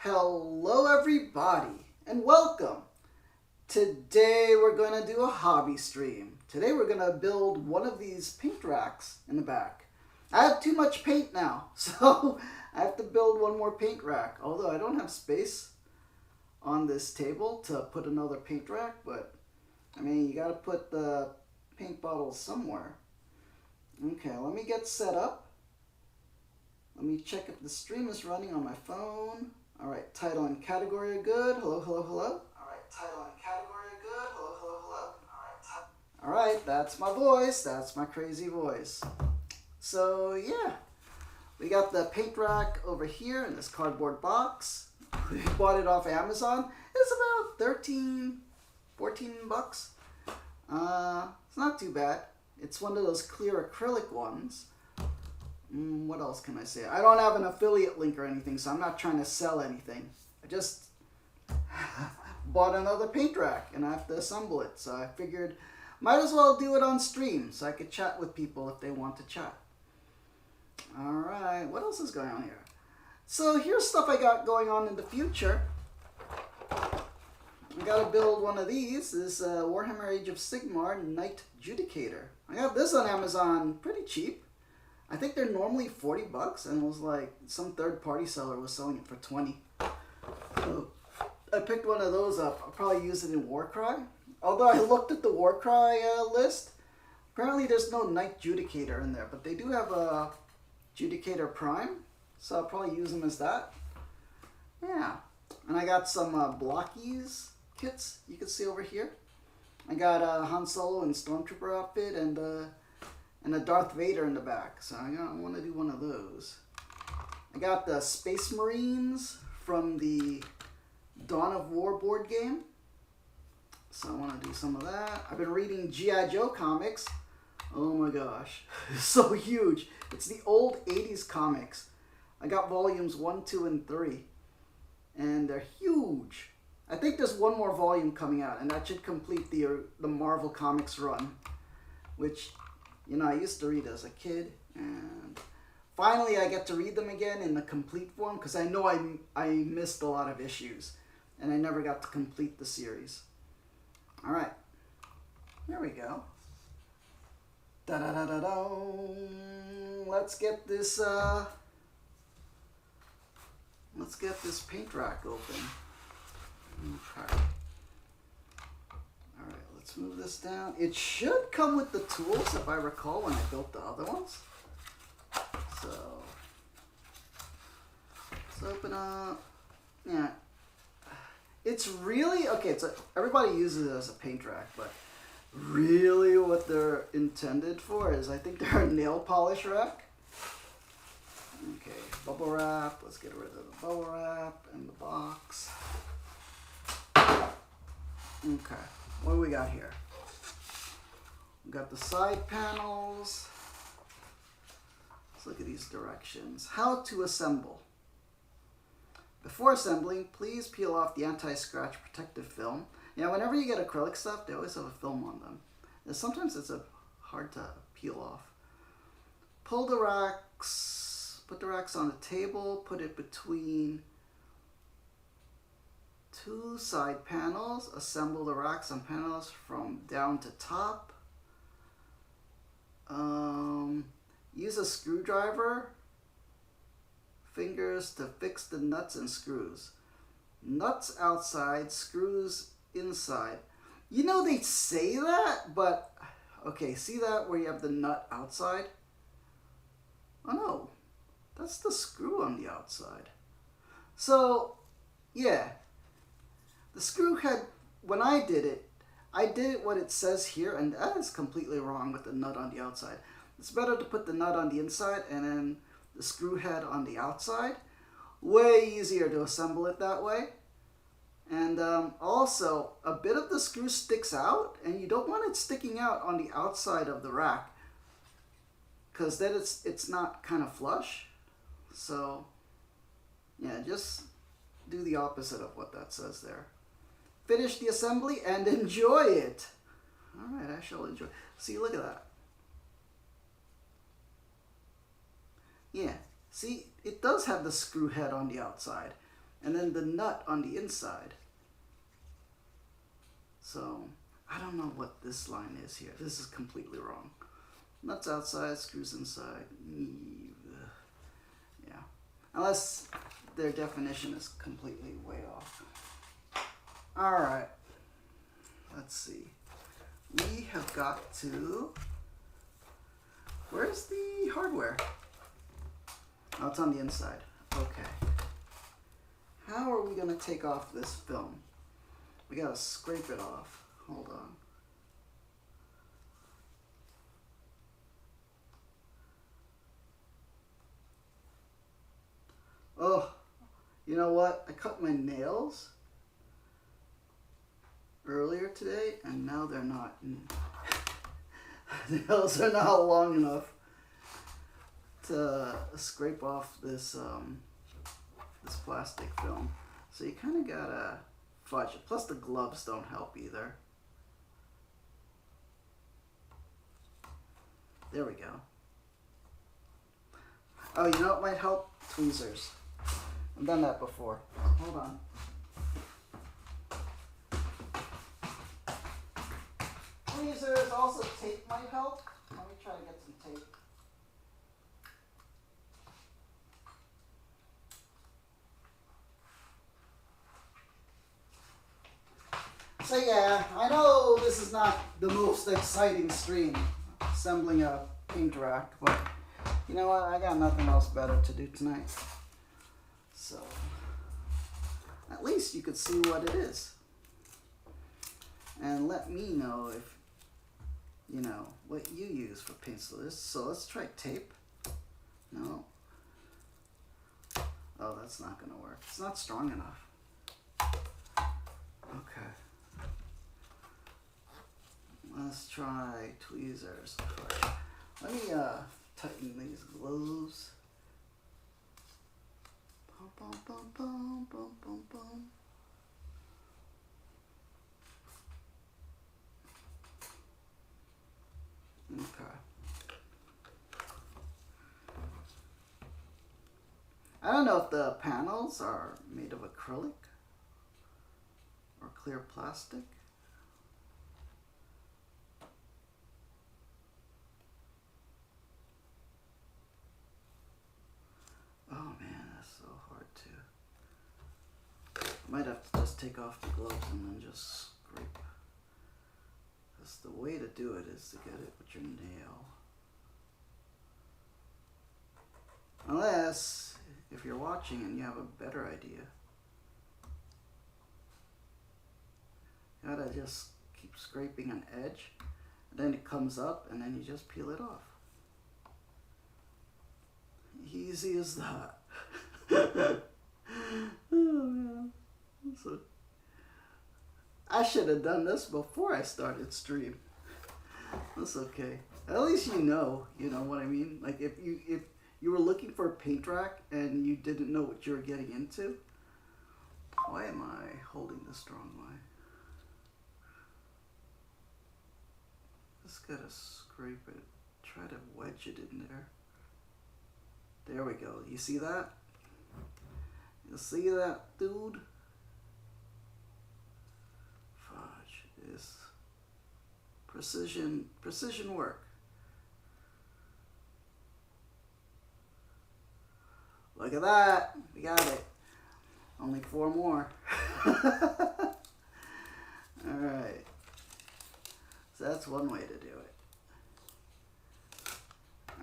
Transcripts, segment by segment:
Hello everybody and welcome. Today we're going to do a hobby stream. Today we're going to build one of these paint racks in the back. I have too much paint now, so I have to build one more paint rack. Although I don't have space on this table to put another paint rack, but I mean, you got to put the paint bottles somewhere. Okay, let me get set up. Let me check if the stream is running on my phone. All right, title and category are good. Hello, hello, hello. All right, title and category are good. Hello, hello, hello. All right, that's my voice. That's my crazy voice. So yeah, we got the paint rack over here in this cardboard box. We bought it off Amazon. It's about 13, 14 bucks. It's not too bad. It's one of those clear acrylic ones. What else can I say? I don't have an affiliate link or anything, so I'm not trying to sell anything. I just bought another paint rack and I have to assemble it. So I figured might as well do it on stream so I could chat with people if they want to chat. Alright, what else is going on here? So here's stuff I got going on in the future. I gotta build one of these. This Warhammer Age of Sigmar Knight Judicator. I got this on Amazon pretty cheap. I think they're normally 40 bucks, and it was like some third-party seller was selling it for 20. So I picked one of those up. I'll probably use it in Warcry. Although I looked at the Warcry list, apparently there's no Knight Judicator in there, but they do have a Judicator Prime, so I'll probably use them as that. Yeah, and I got some blockies kits you can see over here. I got a Han Solo and Stormtrooper outfit and a Darth Vader in the back, so I want to do one of those. I got the Space Marines from the Dawn of War board game, so I want to do some of that. I've been reading G.I. Joe comics. Oh my gosh, it's so huge. It's the old 80s comics. I got volumes 1, 2, and 3, and they're huge. I think there's one more volume coming out, and that should complete the Marvel Comics run, which, you know, I used to read as a kid, and finally I get to read them again in the complete form, because I know I missed a lot of issues, and I never got to complete the series. Alright, there we go. Da-da-da-da-da. Let's get this paint rack open. Okay. Alright, let's move this down. It should come with the tools, if I recall, when I built the other ones. So, let's open up. Yeah. It's really, okay, everybody uses it as a paint rack, but really what they're intended for is, I think they're a nail polish rack. Okay, bubble wrap. Let's get rid of the bubble wrap and the box. Okay, what do we got here? We got the side panels. Let's look at these directions. How to assemble. Before assembling, please peel off the anti-scratch protective film. Yeah, whenever you get acrylic stuff, they always have a film on them. And sometimes it's hard to peel off. Pull the racks, put the racks on the table, put it between two side panels, assemble the racks and panels from down to top. Use a screwdriver fingers to fix the nuts and screws. Nuts outside, screws inside. You know, they say that, but okay, see that where you have the nut outside? Oh no, that's the screw on the outside. So yeah, the screw head, when I did it what it says here, and that is completely wrong with the nut on the outside. It's better to put the nut on the inside and then the screw head on the outside. Way easier to assemble it that way. And also, a bit of the screw sticks out, and you don't want it sticking out on the outside of the rack, because then it's not kind of flush. So yeah, just do the opposite of what that says there. Finish the assembly and enjoy it. All right, I shall enjoy. See, look at that. Yeah, see, it does have the screw head on the outside. and then the nut on the inside. So I don't know what this line is here. This is completely wrong. Nuts outside, screws inside. Yeah, unless their definition is completely way off. All right, let's see. We have got to, where's the hardware? Oh, it's on the inside. Okay. How are we gonna take off this film? We gotta scrape it off. Hold on. Oh, you know what? I cut my nails earlier today, and now they're not. Nails are not long enough to scrape off this this plastic film. So you kind of gotta fudge it. Plus the gloves don't help either. There we go. Oh, you know what might help? Tweezers. I've done that before. Hold on. Tweezers, also tape might help. Let me try to get some tape. So yeah, I know this is not the most exciting stream, assembling a paint rack, but you know what, I got nothing else better to do tonight. So, at least you could see what it is. And let me know if, you know, what you use for paint. So let's try tape. No. Oh, that's not gonna work. It's not strong enough. Okay. Let's try tweezers. Let me tighten these gloves. Bum, bum, bum, bum, bum, bum. Okay. I don't know if the panels are made of acrylic or clear plastic. Oh man, that's so hard to. I might have to just take off the gloves and then just scrape. Because the way to do it is to get it with your nail. Unless, if you're watching and you have a better idea, you gotta just keep scraping an edge, and then it comes up, and then you just peel it off. Easy as that. Oh man. So, I should have done this before I started stream. That's okay. At least you know what I mean? Like if you were looking for a paint rack and you didn't know what you were getting into. Why am I holding this the wrong way? Just gotta scrape it. Try to wedge it in there. There we go. You see that? You see that, dude? Fudge is precision work. Look at that. We got it. Only 4 more. Alright. So that's one way to do it.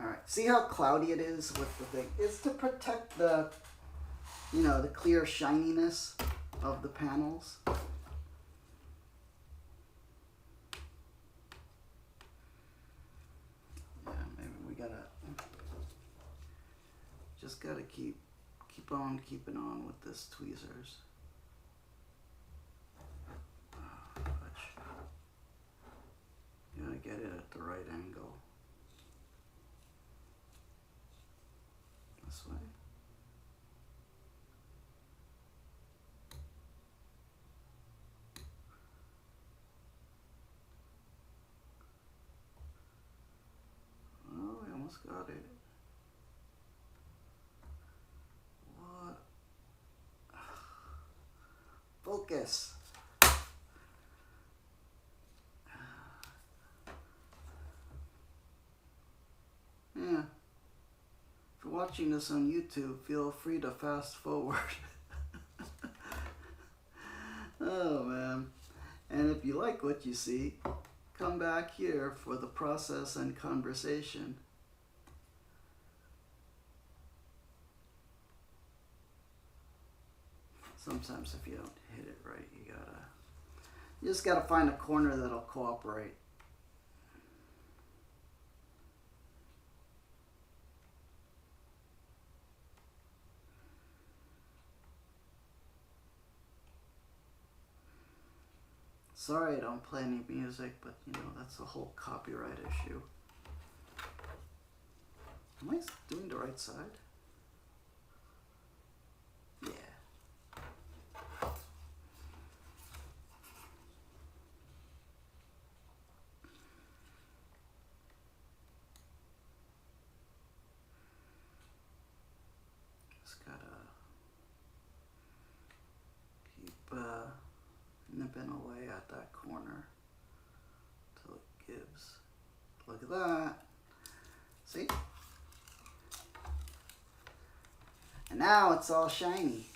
Alright. See how cloudy it is with the thing? It's to protect the, the clear shininess of the panels. Yeah, maybe we just gotta keep on keeping on with this tweezers. You gotta get it at the right angle. This way. Oh, we almost got it. What? focus. Yeah. If you're watching this on YouTube, feel free to fast forward. Oh man. And if you like what you see, come back here for the process and conversation. Sometimes if you don't hit it right, you just gotta find a corner that'll cooperate. Sorry I don't play any music, but you know, that's a whole copyright issue. Am I doing the right side? Yeah. Just gotta keep nipping away at that corner till it gives. Look at that. See? And now it's all shiny.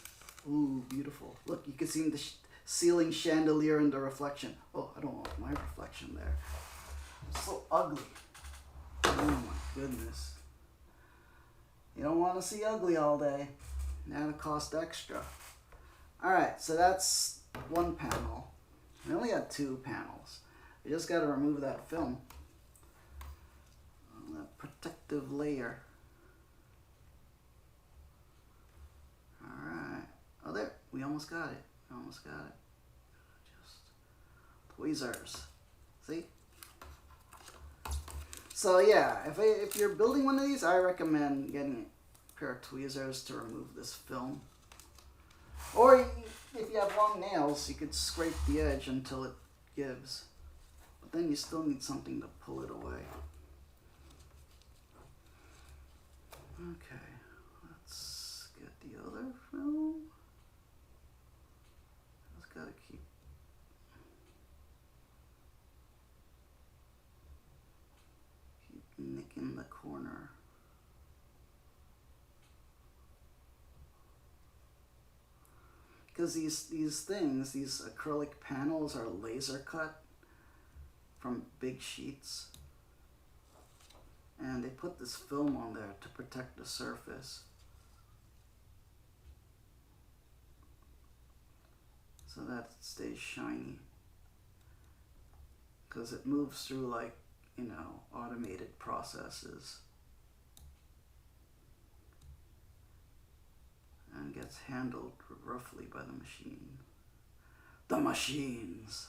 Ooh, beautiful. Look, you can see the ceiling chandelier in the reflection. Oh, I don't want my reflection there. It's so ugly. Oh my goodness. You don't want to see ugly all day. That'll cost extra. Alright, so that's one panel. We only got 2 panels. We just got to remove that film. That protective layer. Alright. Oh, there. We almost got it. Almost got it. Just tweezers. See? So yeah, if you're building one of these, I recommend getting a pair of tweezers to remove this film. Or if you have long nails, you could scrape the edge until it gives. But then you still need something to pull it away. Okay, let's get the other film. Just gotta keep nicking the corner. Because these things, these acrylic panels are laser cut from big sheets. And they put this film on there to protect the surface. So that it stays shiny. Because it moves through like, you know, automated processes. And gets handled roughly by the machine. The machines!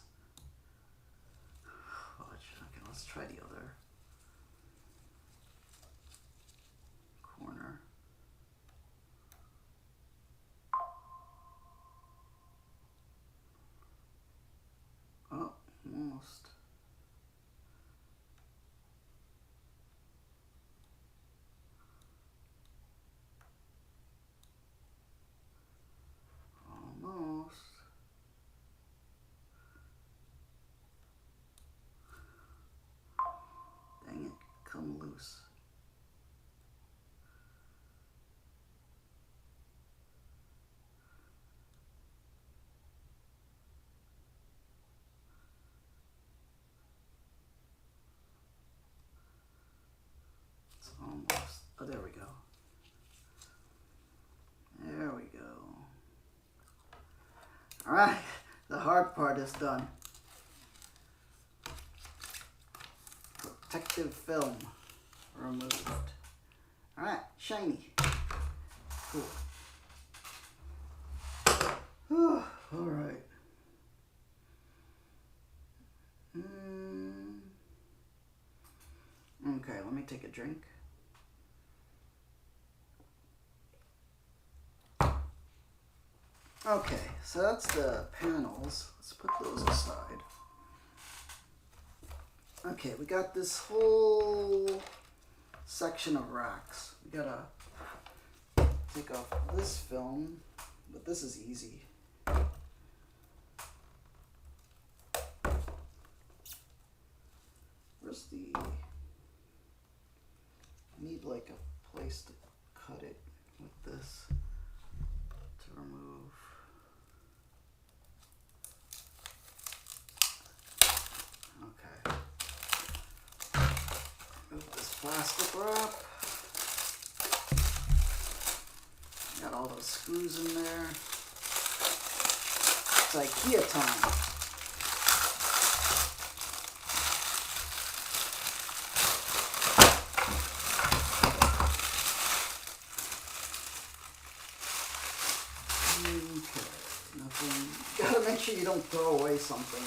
Okay, let's try the other corner. Oh, almost. Almost. Dang it, come loose. It's almost. Oh, there we go. There we go. Alright, the hard part is done. Protective film removed. Alright, shiny. Cool. Alright. Okay, let me take a drink. Okay, so that's the panels. Let's put those aside. Okay, we got this whole section of racks. We gotta take off this film, but this is easy. plastic wrap. Got all those screws in there. It's IKEA time. Okay, nothing. Gotta make sure you don't throw away something.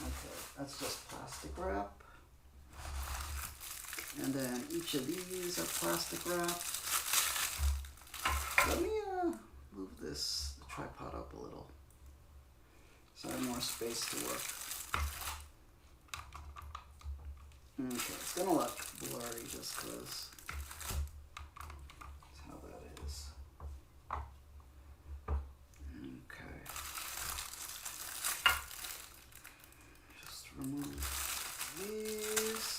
Okay, that's just plastic wrap. And then each of these are plastic wrap. Let me move this tripod up a little so I have more space to work. Okay, it's gonna look blurry just because that's how that is. Okay. Just remove these.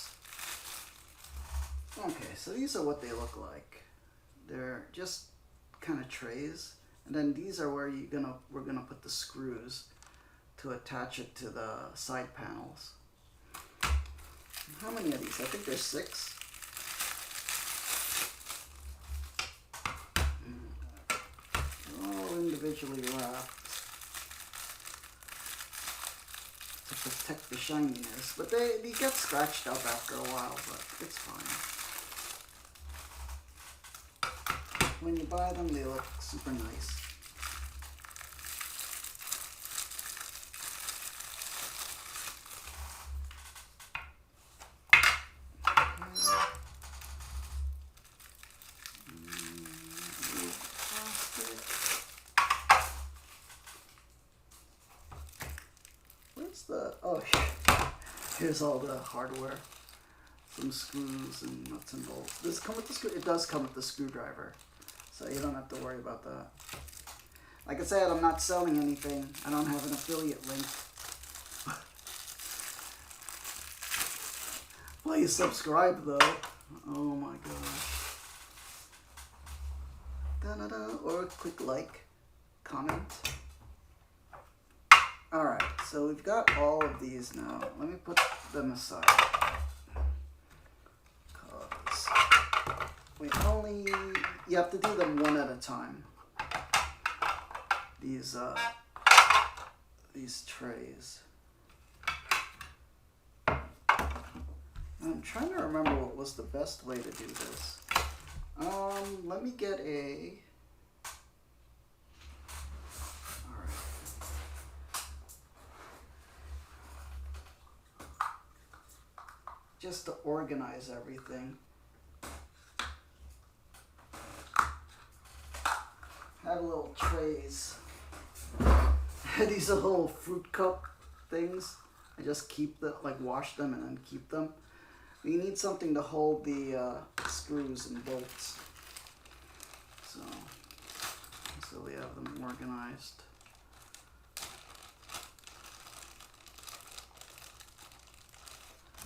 Okay, so these are what they look like. They're just kind of trays, and then these are where we're gonna put the screws to attach it to the side panels. How many of these? I think there's 6. They're all individually wrapped to protect the shininess, but they get scratched up after a while, but it's fine. When you buy them, they look super nice. Where's the, oh, here's all the hardware. Some screws and nuts and bolts. Does it come with the screw? It does come with the screwdriver, so you don't have to worry about that. Like I said, I'm not selling anything. I don't have an affiliate link. Please subscribe though. Oh my gosh. Da-da-da. Or a quick like, comment. Alright, so we've got all of these now. Let me put them aside. You have to do them one at a time. These trays. I'm trying to remember what was the best way to do this. Let me get a. All right. Just to organize everything. Have little trays. These are little fruit cup things. I just keep the, like wash them and then keep them. We need something to hold the screws and bolts. So we have them organized.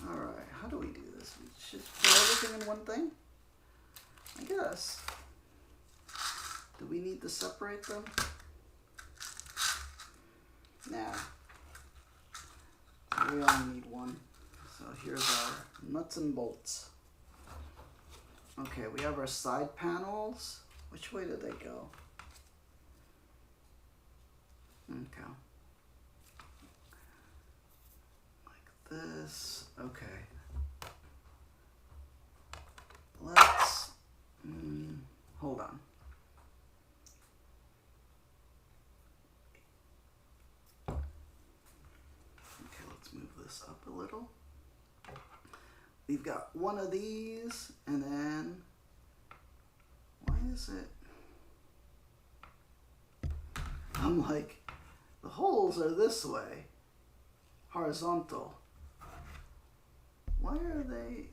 Alright, how do we do this? We should put everything in one thing? I guess. Do we need to separate them? Nah. We only need one. So here's our nuts and bolts. Okay, we have our side panels. Which way did they go? Okay. Like this. Okay. Let's... hold on. Up a little. We've got one of these, and then why is it? I'm like, the holes are this way, horizontal. Why are they?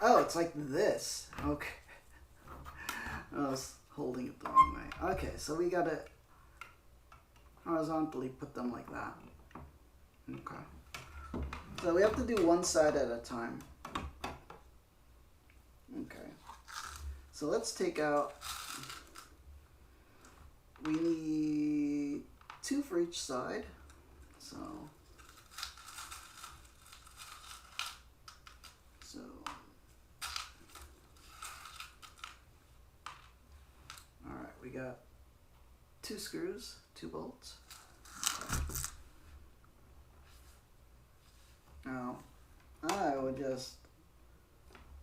Oh, it's like this. Okay. I was holding it the wrong way. Okay, so we gotta horizontally put them like that. Okay. So we have to do one side at a time. Okay. So let's take out, we need 2 for each side. So got 2 screws, 2 bolts. Now, I would just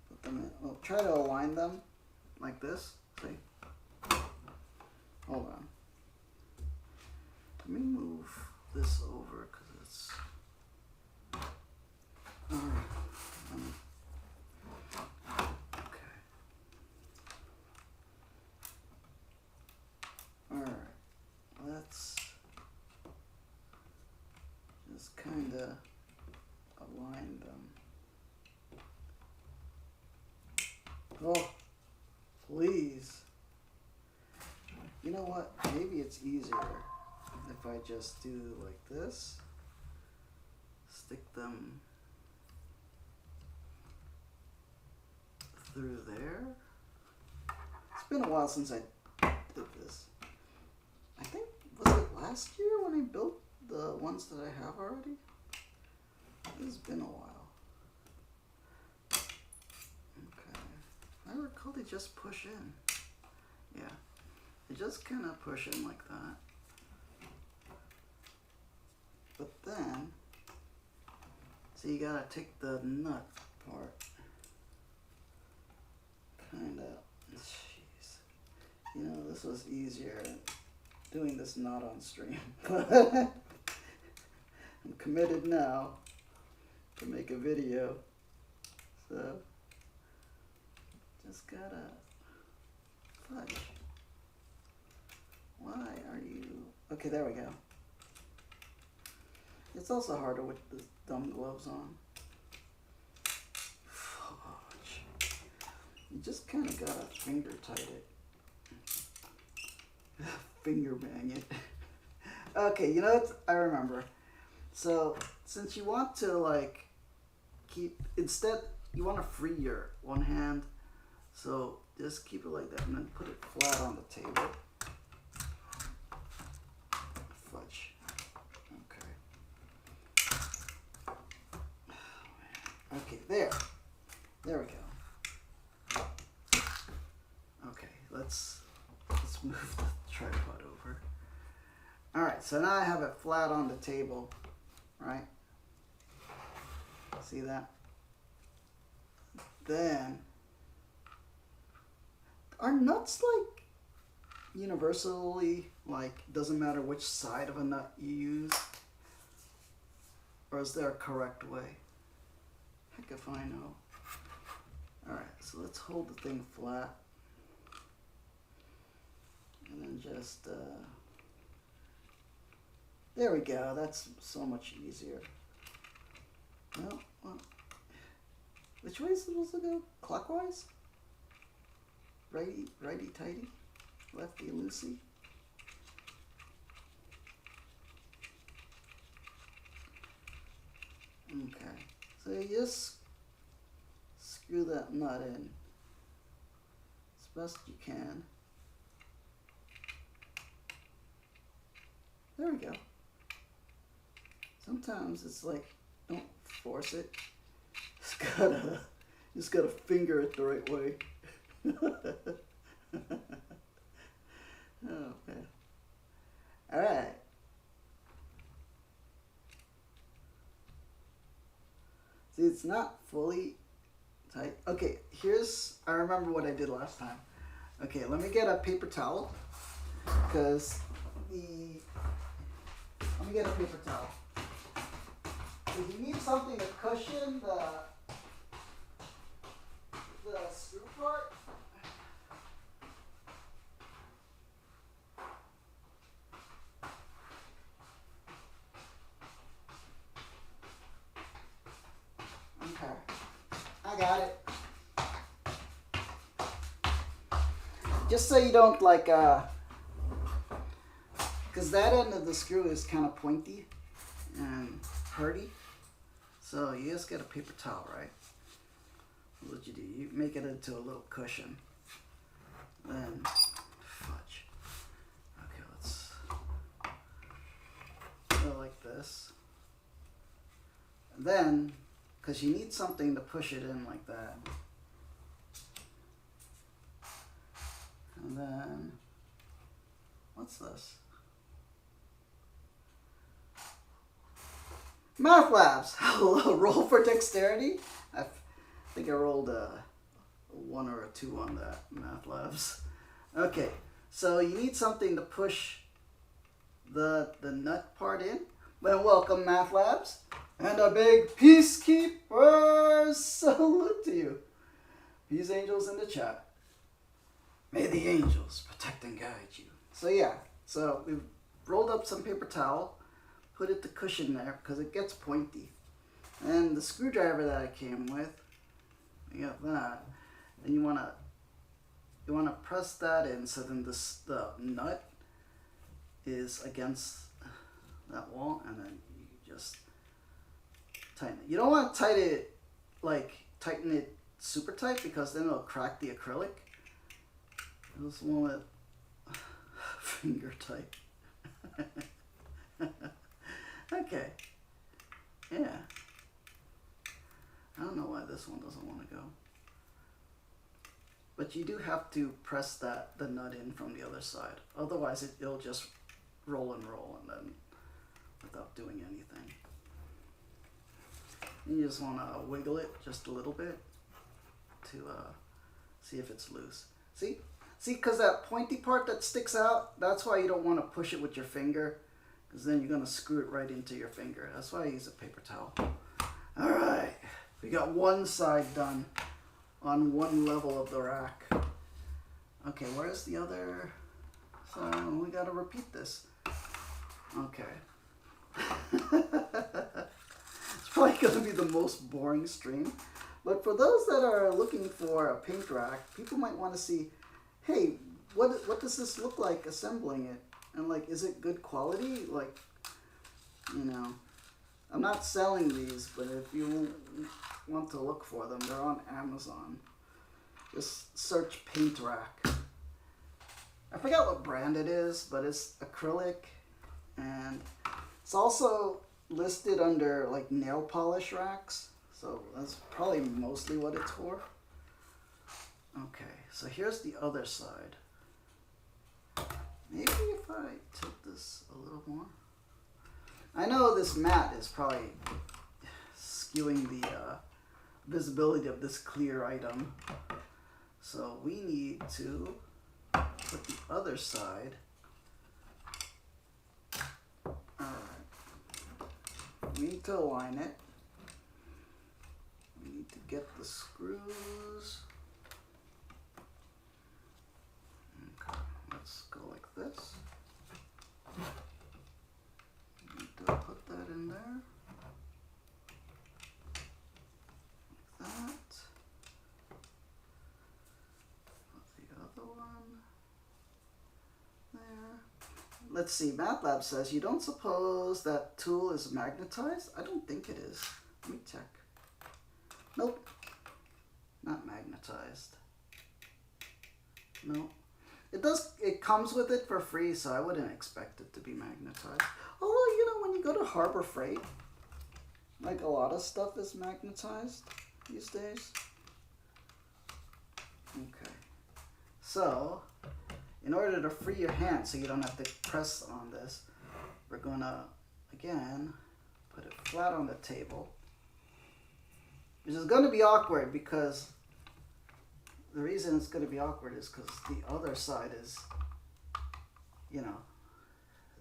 put them in. Well, try to align them like this. See? Hold on. Let me move this over because it's. Alright. Okay. Alright. Let's just kind of align them. Oh, please. You know what? Maybe it's easier if I just do like this. Stick them through there. It's been a while since I did this. I think, was it last year when I built the ones that I have already? It's been a while. Okay. I recall they just push in. Yeah. They just kind of push in like that. But then, so you gotta take the nut part. Kinda, jeez. You know, this was easier doing this not on stream. I'm committed now to make a video. So, just gotta fudge. Why are you, okay, there we go. It's also harder with the dumb gloves on. Fudge. You just kind of gotta finger tight it. Finger bang it. Okay, you know what? I remember. So, since you want to like keep, instead, you want to free your one hand. So, just keep it like that and then put it flat on the table. Fudge. Okay. Okay, there. There we go. Okay, let's move the tripod over. Alright, so now I have it flat on the table, right? See that? Then, are nuts like universally, like, doesn't matter which side of a nut you use? Or is there a correct way? Heck if I know. Alright, so let's hold the thing flat. And then just, there we go, that's so much easier. Well, which way is it supposed to go? Clockwise? Righty tighty? Lefty loosey? Okay, so you just screw that nut in as best you can. There we go. Sometimes it's like, don't force it. Just gotta finger it the right way. Oh man. Alright. See, it's not fully tight. Okay, I remember what I did last time. Okay, let me get a paper towel. Let me get a paper towel. Because you need something to cushion the screw part. Okay, I got it. Just so you don't like, because that end of the screw is kind of pointy and hurty. So you just get a paper towel, right? What you do, you make it into a little cushion. Then, fudge. Okay, let's go like this. And then, because you need something to push it in like that. And then, What's this? Math Labs. Roll for dexterity. I think I rolled a 1 or a 2 on that. Math Labs. Okay, so you need something to push the nut part in. Well, welcome, Math Labs, and a big peacekeeper salute to you. Peace angels in the chat. May the angels protect and guide you. So yeah, so we've rolled up some paper towel, put it to cushion there because it gets pointy. And the screwdriver that I came with, you got that, and you wanna press that in so then the nut is against that wall, and then you just tighten it. You don't want to tighten it super tight because then it'll crack the acrylic. You just want it finger tight. Okay. Yeah. I don't know why this one doesn't want to go. But you do have to press the nut in from the other side. Otherwise it'll just roll and then without doing anything. You just want to wiggle it just a little bit to see if it's loose. See, because that pointy part that sticks out, that's why you don't want to push it with your finger, because then you're going to screw it right into your finger. That's why I use a paper towel. All right, we got one side done on one level of the rack. Okay, where's the other? So we got to repeat this. Okay. It's probably going to be the most boring stream. But for those that are looking for a paint rack, people might want to see, hey, what does this look like assembling it? And like, is it good quality? Like, you know, I'm not selling these, but if you want to look for them, they're on Amazon. Just search paint rack. I forgot what brand it is, but it's acrylic, and it's also listed under like nail polish racks, so that's probably mostly what it's for. Okay, so here's the other side. Maybe if I tilt this a little more. I know this mat is probably skewing the visibility of this clear item, so we need to put the other side. We need to align it. We need to get the screws. Okay, let's go like this. We need to put that in there. Like that. Put the other one there. Let's see, MATLAB says, you don't suppose that tool is magnetized? I don't think it is. Let me check. Nope. Not magnetized. No. It comes with it for free, so I wouldn't expect it to be magnetized. Although, you know, when you go to Harbor Freight, like a lot of stuff is magnetized these days. Okay. So, in order to free your hand so you don't have to press on this, we're gonna, again, put it flat on the table. Which is gonna be awkward because the reason it's gonna be awkward is because the other side is, you know,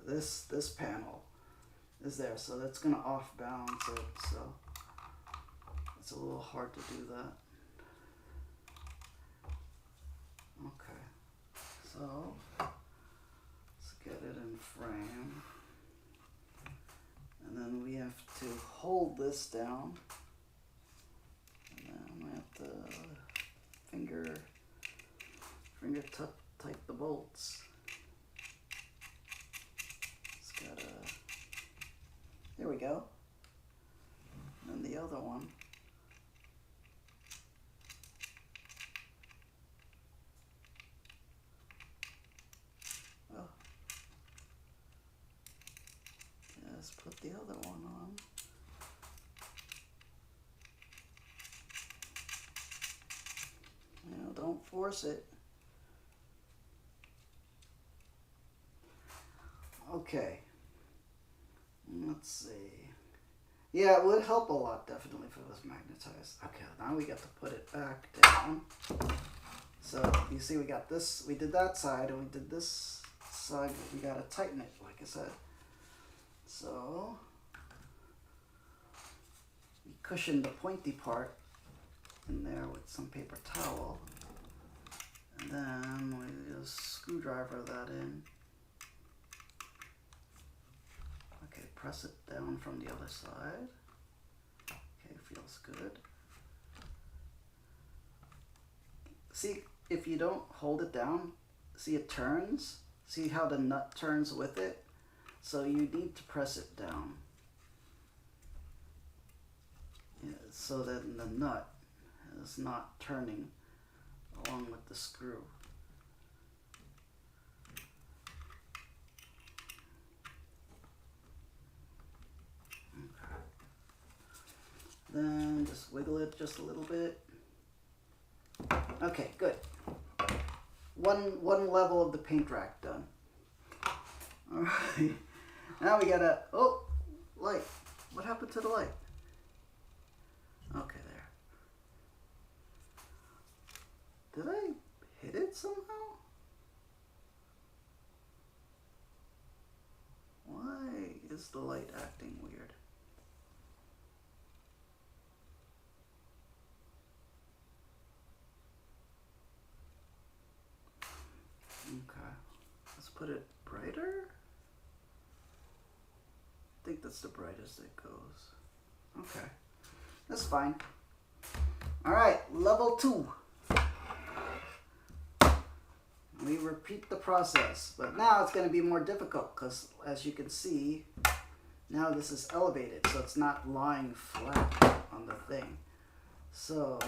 this panel is there, so that's gonna off balance it, so it's a little hard to do that. Okay. So, let's get it in frame. And then we have to hold this down. And then we have to finger tight the bolts. It's gotta, there we go. And then the other one. Let's put the other one on. You know, don't force it. Okay. Let's see. Yeah, it would help a lot, definitely, if it was magnetized. Okay, now we got to put it back down. So, you see we got this, we did that side, and we did this side. We got to tighten it, like I said. So, we cushion the pointy part in there with some paper towel. And then we just screwdriver that in. Okay, press it down from the other side. Okay, feels good. See, if you don't hold it down, see it turns? See how the nut turns with it? So you need to press it down. Yeah, so that the nut is not turning along with the screw. Okay. Then just wiggle it just a little bit. Okay, good. One level of the paint rack done. All right. Now we gotta, oh, light. What happened to the light? Okay, there. Did I hit it somehow? Why is the light acting weird? Okay, let's put it brighter. I think that's the brightest it goes. Okay, that's fine. All right, level 2. We repeat the process, but now it's going to be more difficult because, as you can see, now this is elevated, so it's not lying flat on the thing. So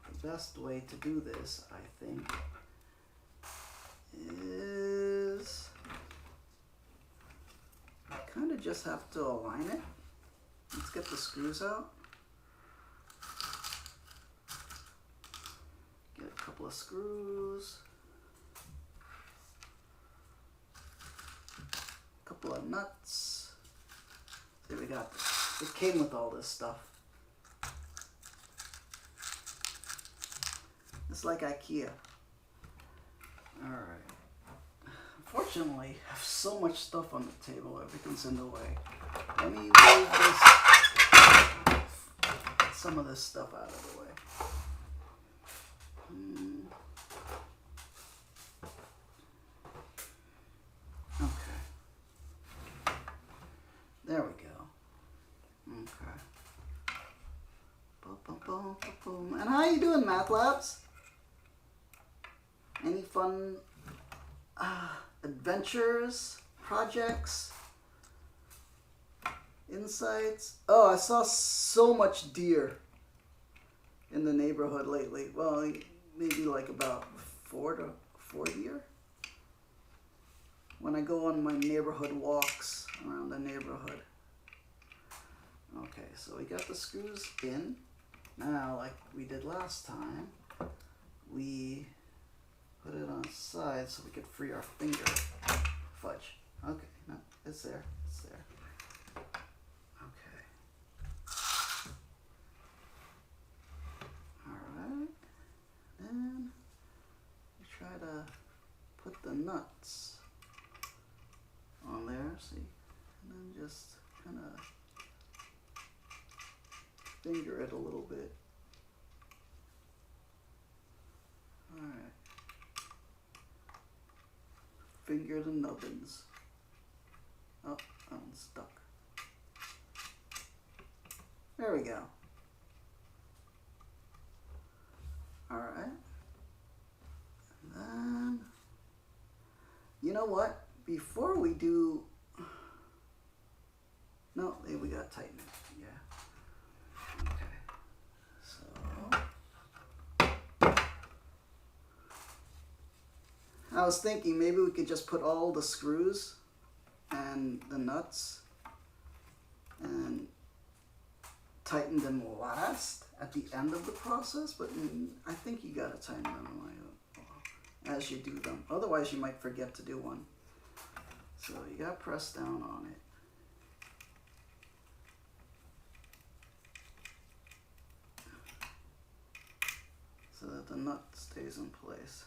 the best way to do this, I think, is kind of just have to align it. Let's get the screws out. Get a couple of screws. Couple of nuts. See, we got this. It came with all this stuff. It's like IKEA. Alright. Unfortunately, I have so much stuff on the table, everything's in the way. Let me move this, some of this stuff out of the way. Okay. There we go. Okay. Boom, boom, boom, boom, boom. And how you doing, Math Labs? Any fun adventures, projects, insights? Oh, I saw so much deer in the neighborhood lately. Well, maybe like about 4 deer. When I go on my neighborhood walks around the neighborhood. Okay, so we got the screws in. Now, like we did last time, we put it on the side so we could free our finger. Fudge. Okay, no, it's there. It's there. Okay. Alright. Then we try to put the nuts on there, see? And then just kind of finger it a little bit. Alright. Finger the nubbins. Oh, I'm stuck. There we go. Alright. And then, you know what? Before we do, no, we gotta tighten it, yeah. Okay, so, I was thinking maybe we could just put all the screws and the nuts and tighten them last at the end of the process, but I think you gotta tighten them as you do them. Otherwise you might forget to do one. So you gotta press down on it. So that the nut stays in place.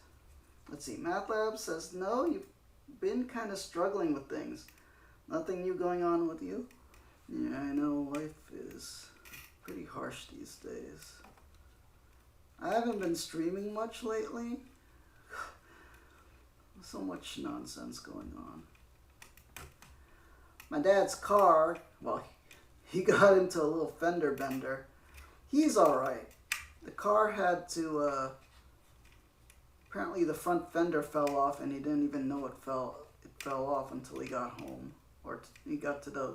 Let's see, MATLAB says, no, you've been kind of struggling with things. Nothing new going on with you? Yeah, I know, life is pretty harsh these days. I haven't been streaming much lately. So much nonsense going on. My dad's car, well, he got into a little fender bender. He's alright. The car had to, apparently the front fender fell off and he didn't even know it fell off until he got home. Or he got to the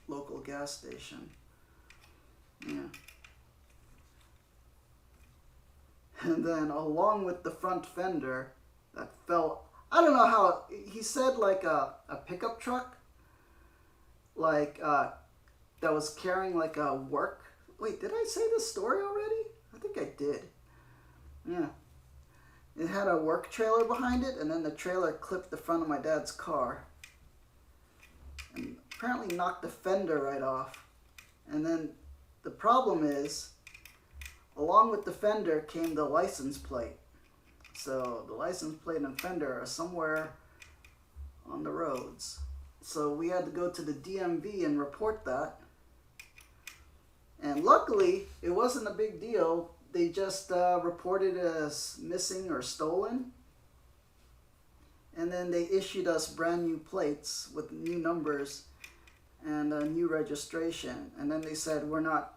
local gas station. Yeah. And then along with the front fender that fell, I don't know how, he said like a pickup truck, like that was carrying like a work. Wait, did I say this story already? I think I did. Yeah. It had a work trailer behind it, and then the trailer clipped the front of my dad's car. And apparently knocked the fender right off. And then the problem is, along with the fender came the license plate. So the license plate and fender are somewhere on the roads. So we had to go to the DMV and report that. And luckily, it wasn't a big deal. They just reported it as missing or stolen. And then they issued us brand new plates with new numbers and a new registration. And then they said we're not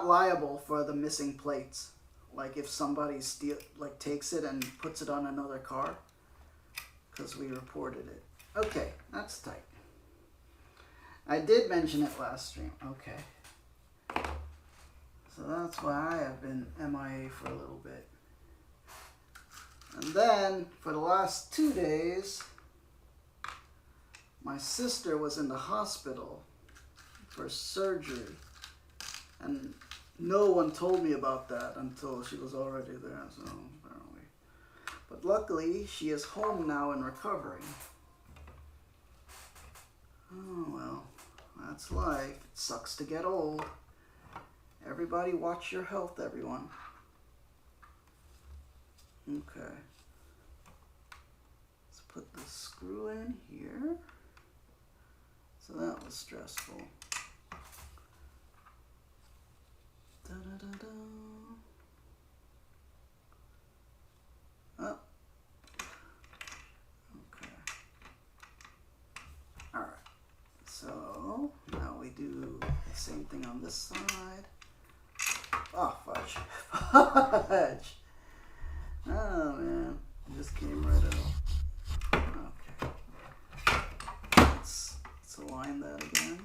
liable for the missing plates. Like if somebody takes it and puts it on another car, because we reported it. Okay, that's tight. I did mention it last stream. Okay. So that's why I have been MIA for a little bit. And then, for the last 2 days, my sister was in the hospital for surgery. And no one told me about that until she was already there, so apparently. But luckily, she is home now and recovering. Oh well, that's life. It sucks to get old. Everybody watch your health, everyone. Okay. Let's put the screw in here. So that was stressful. Da-da-da-da. Oh. Okay. Alright. So, now we do the same thing on this side. Oh, fudge. Fudge! Oh, man. It just came right out. Okay. Let's align that again.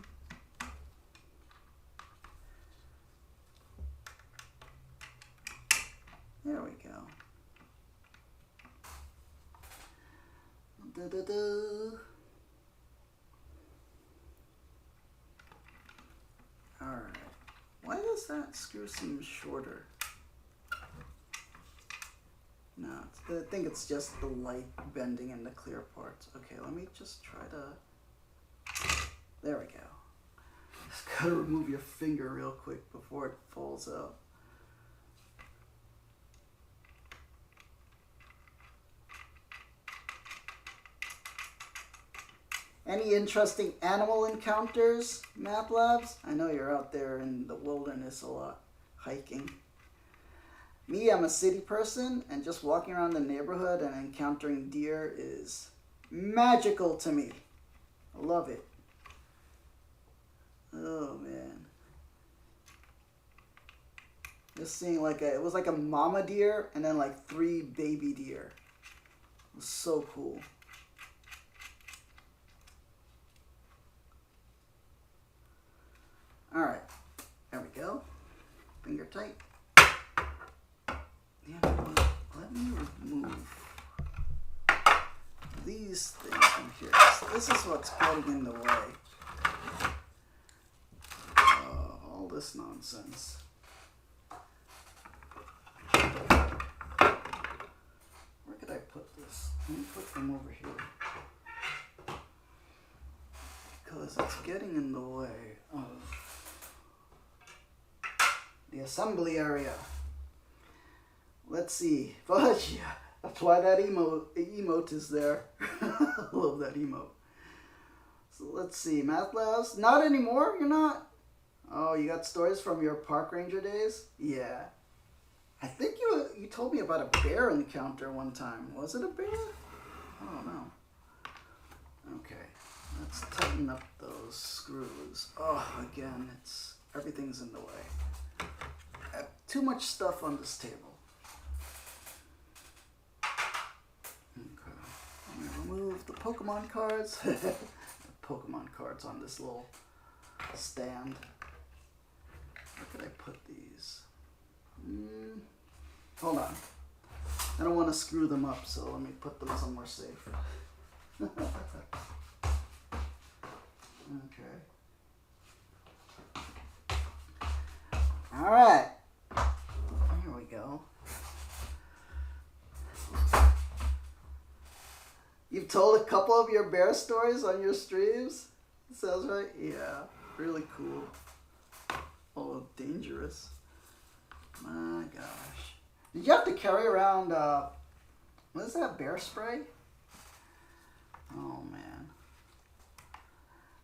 There we go. Da-da-da. Alright. Why does that screw seem shorter? No, I think it's just the light bending in the clear parts. Okay, let me just try to... There we go. Just gotta remove your finger real quick before it falls out. Any interesting animal encounters, Map Labs? I know you're out there in the wilderness a lot, hiking. Me, I'm a city person, and just walking around the neighborhood and encountering deer is magical to me. I love it. Oh, man. Just seeing it was like a mama deer and then like 3 baby deer. It was so cool. Alright, there we go. Finger tight. Yeah, let me remove these things from here. So this is what's getting in the way. All this nonsense. Where could I put this? Let me put them over here. because it's getting in the way of the assembly area. Let's see. Fudge, yeah. That's why that emote is there. I love that emote. So let's see. Math labs? Not anymore? You're not? Oh, you got stories from your park ranger days? Yeah. I think you told me about a bear encounter one time. Was it a bear? I don't know. Okay. Let's tighten up those screws. Oh, again, everything's in the way. I have too much stuff on this table. Okay. I'm gonna remove the Pokemon cards. Pokemon cards on this little stand. Where could I put these? Hold on. I don't want to screw them up, so let me put them somewhere safe. Okay. All right. Here we go. You've told a couple of your bear stories on your streams? Sounds right? Yeah. Really cool. Oh, dangerous. My gosh. Did you have to carry around, what is that, bear spray? Oh, man.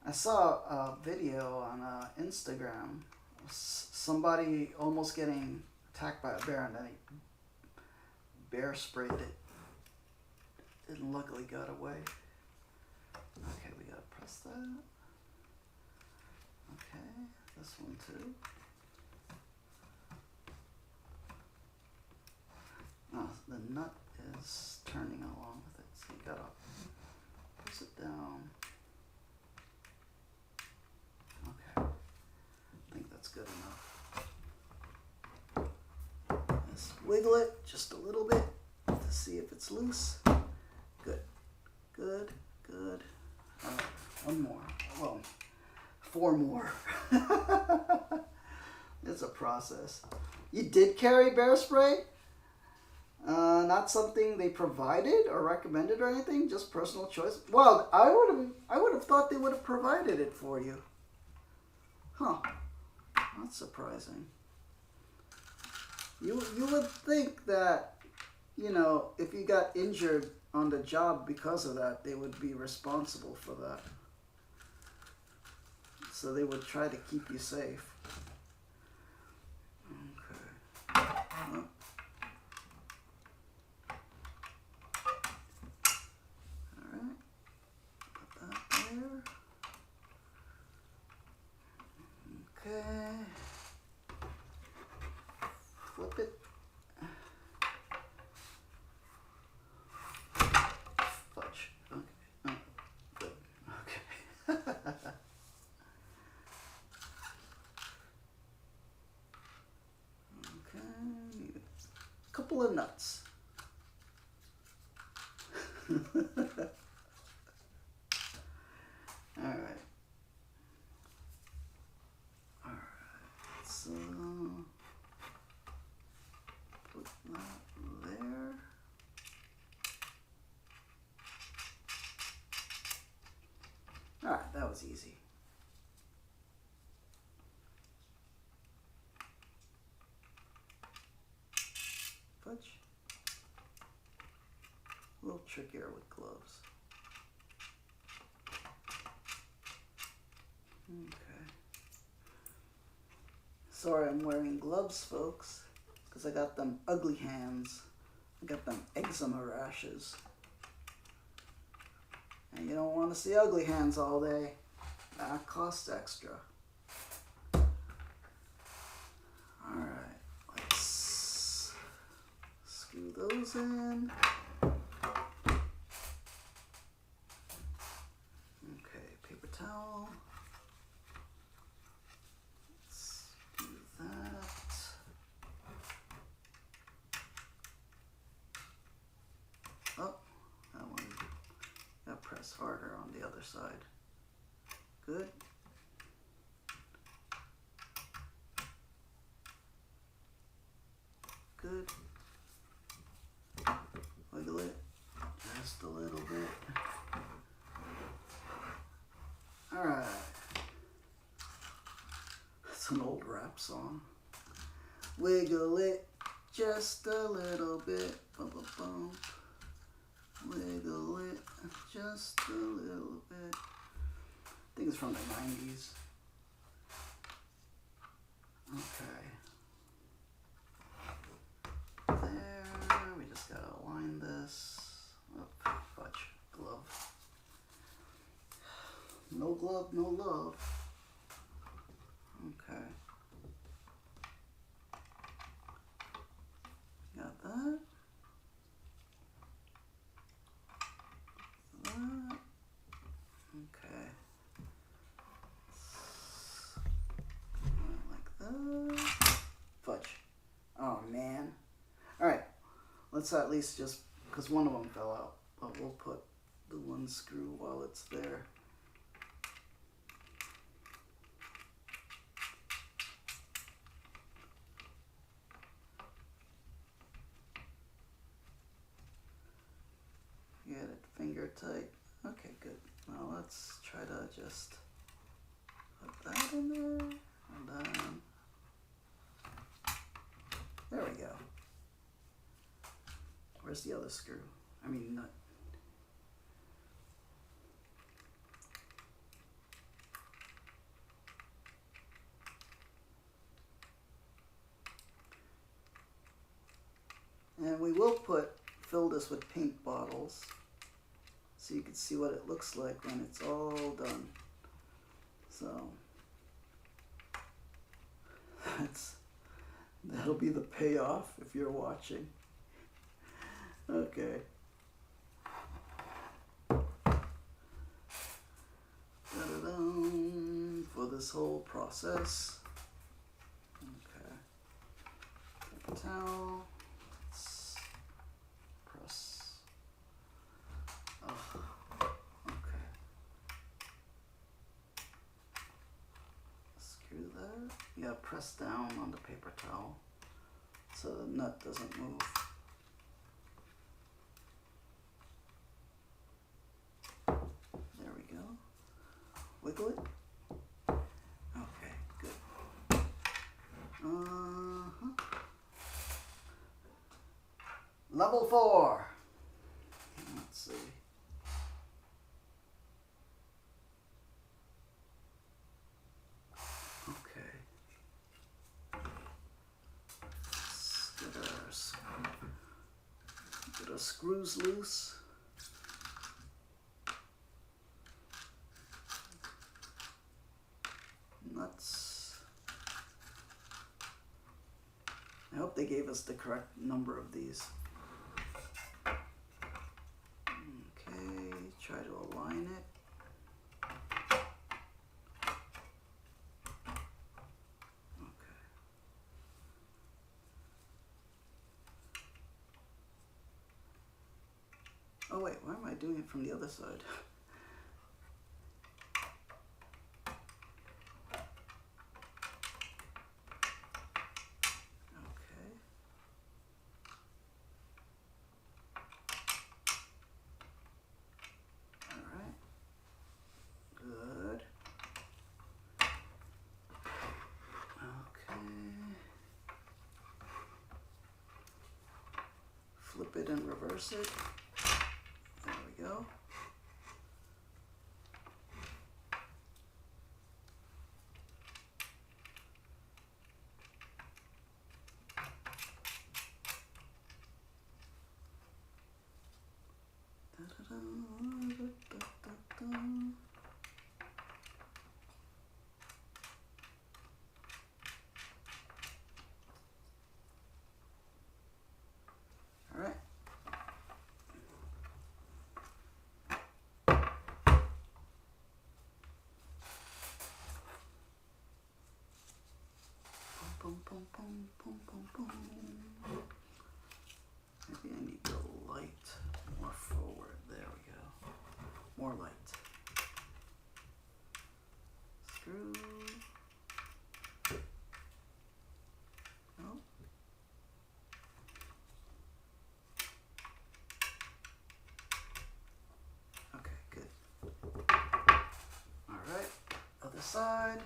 I saw a video on Instagram. Somebody almost getting attacked by a bear, and then he bear sprayed it. And luckily got away. Okay, we gotta press that. Okay, this one too. Oh, the nut is turning along with it, so you gotta press it down. Okay, I think that's good enough. Let's wiggle it just a little bit to see if it's loose. Good, good, good. One more. Well, 4 more. It's a process. You did carry bear spray? Not something they provided or recommended or anything, just personal choice. Well, I would have thought they would have provided it for you. Huh? That's surprising. You would think that, you know, if you got injured on the job because of that, they would be responsible for that. So they would try to keep you safe. Okay. Oh. Okay. Flip it. Fudge. Okay. Oh, good. Okay. Okay. Couple of nuts. All right. So put that there. All right, that was easy. Fudge. A little trickier with gloves. Okay. Sorry, I'm wearing gloves, folks, because I got them ugly hands. I got them eczema rashes. And you don't want to see ugly hands all day. That costs extra. Alright, let's screw those in. Okay, paper towel. Press harder on the other side. Good. Good. Wiggle it just a little bit. All right. an old rap song. Wiggle it just a little bit. Bump, bump, bump. Wiggle it just a little bit. I think it's from the 90s. Okay. There, we just gotta align this. Oh, fudge. Glove. No glove, no love. Okay. Got that. That. Okay. Like that. Fudge. Oh man. Alright. Let's at least just, because one of them fell out, but we'll put the one screw while it's there. Get it finger tight. Okay, good. Now let's try to just put that in there, and then there we go. Where's the other screw? I mean nut. And we will fill this with paint bottles so you can see what it looks like when it's all done. So that'll be the payoff if you're watching. Okay. Da-da-dum, for this whole process. Okay. Paper towel. Let's press. Oh, okay. Screw that. You gotta press down on the paper towel so the nut doesn't move. There we go. Wiggle it. Okay, good. Level 4. Let's see. Okay. Let's get our screws loose. Nuts. I hope they gave us the correct number of these. Okay, try to align it. Okay. Oh wait, why am I doing it from the other side? Flip it and reverse it. There we go. All right. Boom, boom, boom, boom, boom, boom. Maybe I need the light more forward. There we go. More light. Screw. No. Okay, good. All right. Other side.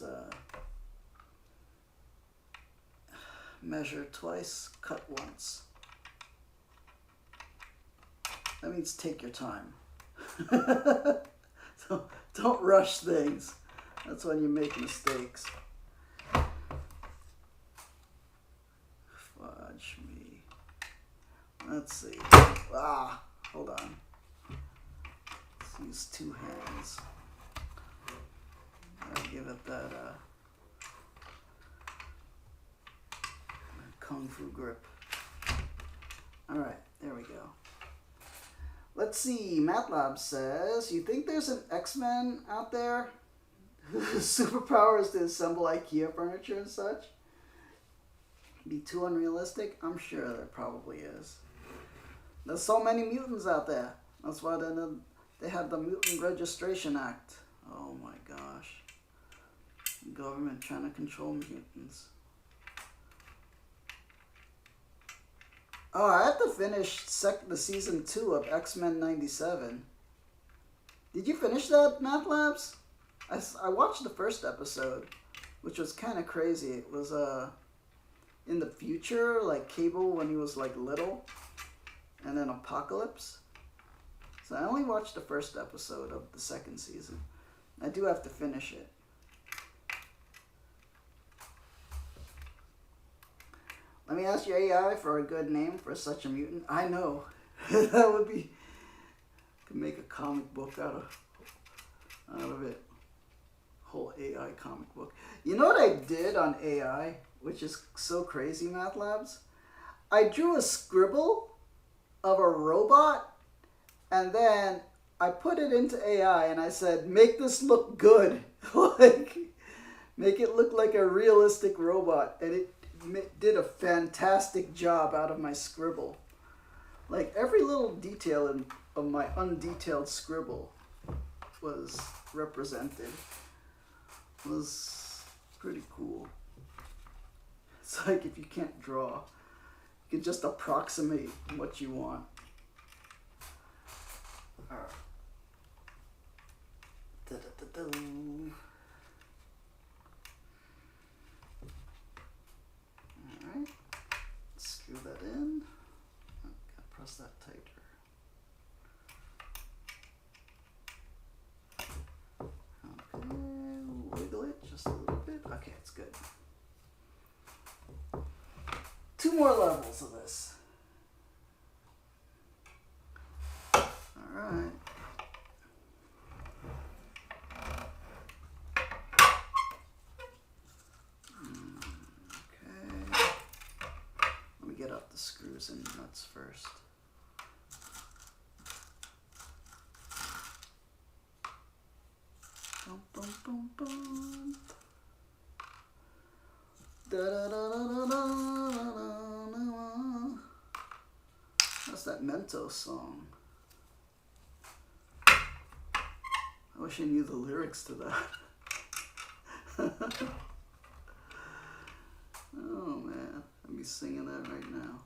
It's measure twice, cut once. That means take your time. Don't rush things. That's when you make mistakes. Fudge me. Let's see. Ah, hold on. Let's use two hands. I'll give it that Kung Fu grip. Alright, there we go. Let's see, MATLAB says, you think there's an X-Men out there whose superpower is to assemble IKEA furniture and such? Be too unrealistic? I'm sure there probably is. There's so many mutants out there. That's why they have the Mutant Registration Act. Oh my gosh. The government trying to control mutants. Oh, I have to finish the season 2 of X-Men 97. Did you finish that, MATLABs? I watched the first episode, which was kind of crazy. It was in the future, like Cable when he was like little, and then Apocalypse. So I only watched the first episode of the second season. I do have to finish it. Let me ask your AI for a good name for such a mutant. I know. That would be... Could make a comic book out of it. Whole AI comic book. You know what I did on AI, which is so crazy, MATLABs? I drew a scribble of a robot, and then I put it into AI, and I said, make this look good. Like, make it look like a realistic robot. And it did a fantastic job out of my scribble. Like every little detail of my undetailed scribble was represented. It was pretty cool. It's like if you can't draw, you can just approximate what you want. Alright. Alright, screw that in. Oh, gotta press that tighter. Okay, wiggle it just a little bit. Okay, it's good. 2 more levels of this. Alright. Get up the screws and nuts first. Bum, bum, bum, bum. Da, da, da, da, da, da. That's that Mentos song. I wish I knew the lyrics to that. Oh man, I'll be singing that right now.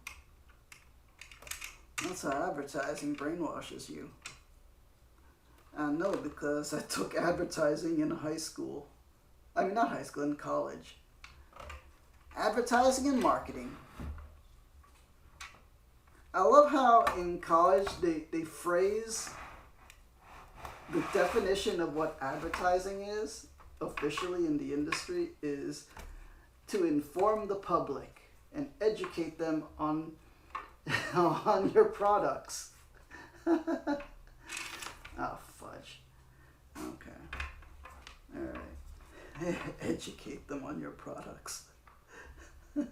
That's how advertising brainwashes you. I know because I took advertising in high school. I mean, not high school, in college. Advertising and marketing. I love how in college they phrase the definition of what advertising is officially in the industry is to inform the public and educate them on on your products. Oh, fudge. Okay. All right. Educate them on your products. Oh,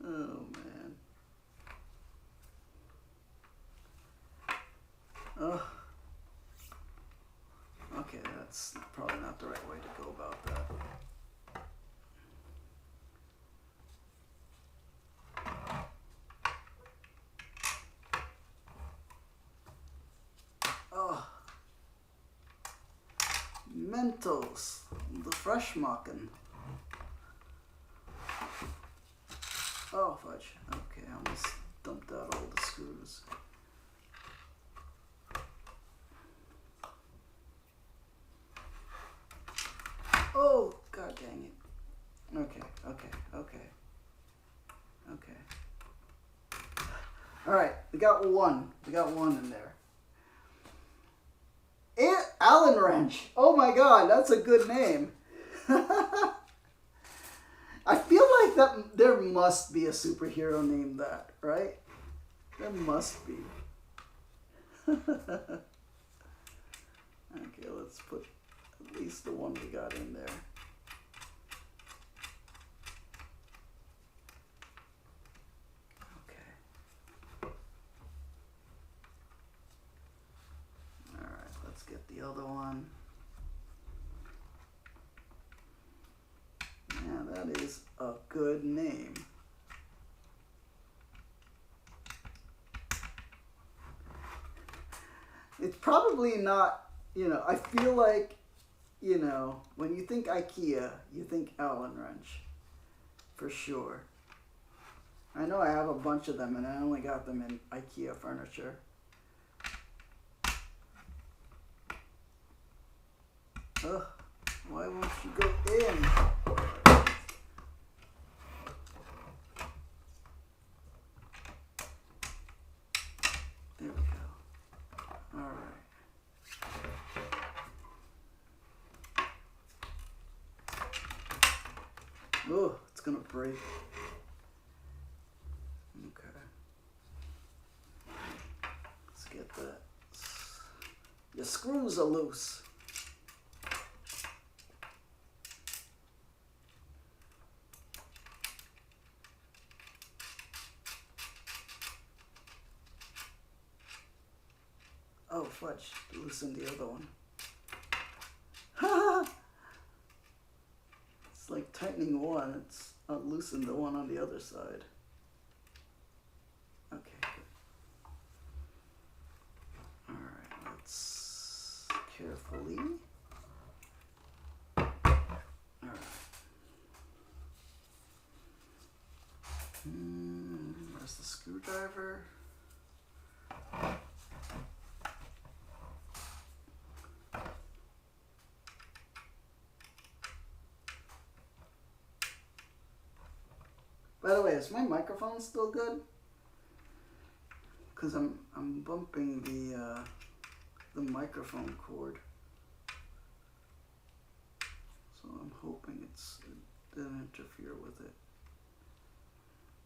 man. Oh. Okay, that's probably not the right way to go about that. Oh. Mentos, the fresh Freshmachen. Oh, fudge. Okay, I almost dumped out all the screws. All right, we got one. We got one in there. Allen wrench. Oh my God, that's a good name. I feel like that there must be a superhero named that, right? There must be. Okay, let's put at least the one we got in there. Okay. All right, let's get the other one. Yeah, that is a good name. It's probably not, I feel like, when you think IKEA, you think Allen wrench. For sure. I know I have a bunch of them and I only got them in IKEA furniture. Ugh, why won't you go in? There we go. All right. Oh, it's gonna break. Okay. Let's get that. The screws are loose. Oh, fudge. Loosen the other one. It's like tightening one. It's not loosened the one on the other side. Okay, good. Alright, let's carefully. Alright. Where's the screwdriver? By the way, is my microphone still good? Because I'm bumping the microphone cord, so I'm hoping it didn't interfere with it.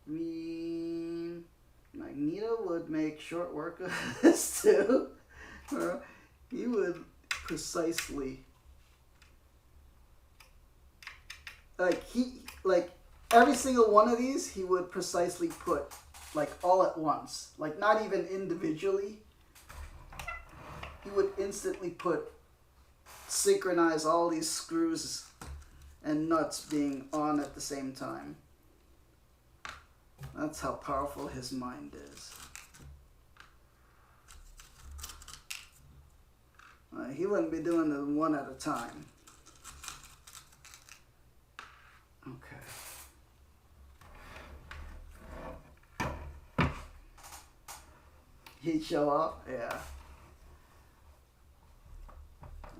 I mean, Magneto would make short work of this too. He would precisely like every single one of these, he would precisely put, like, all at once. Like, not even individually. He would instantly synchronize all these screws and nuts being on at the same time. That's how powerful his mind is. He wouldn't be doing them one at a time. Okay. He'd show up? Yeah.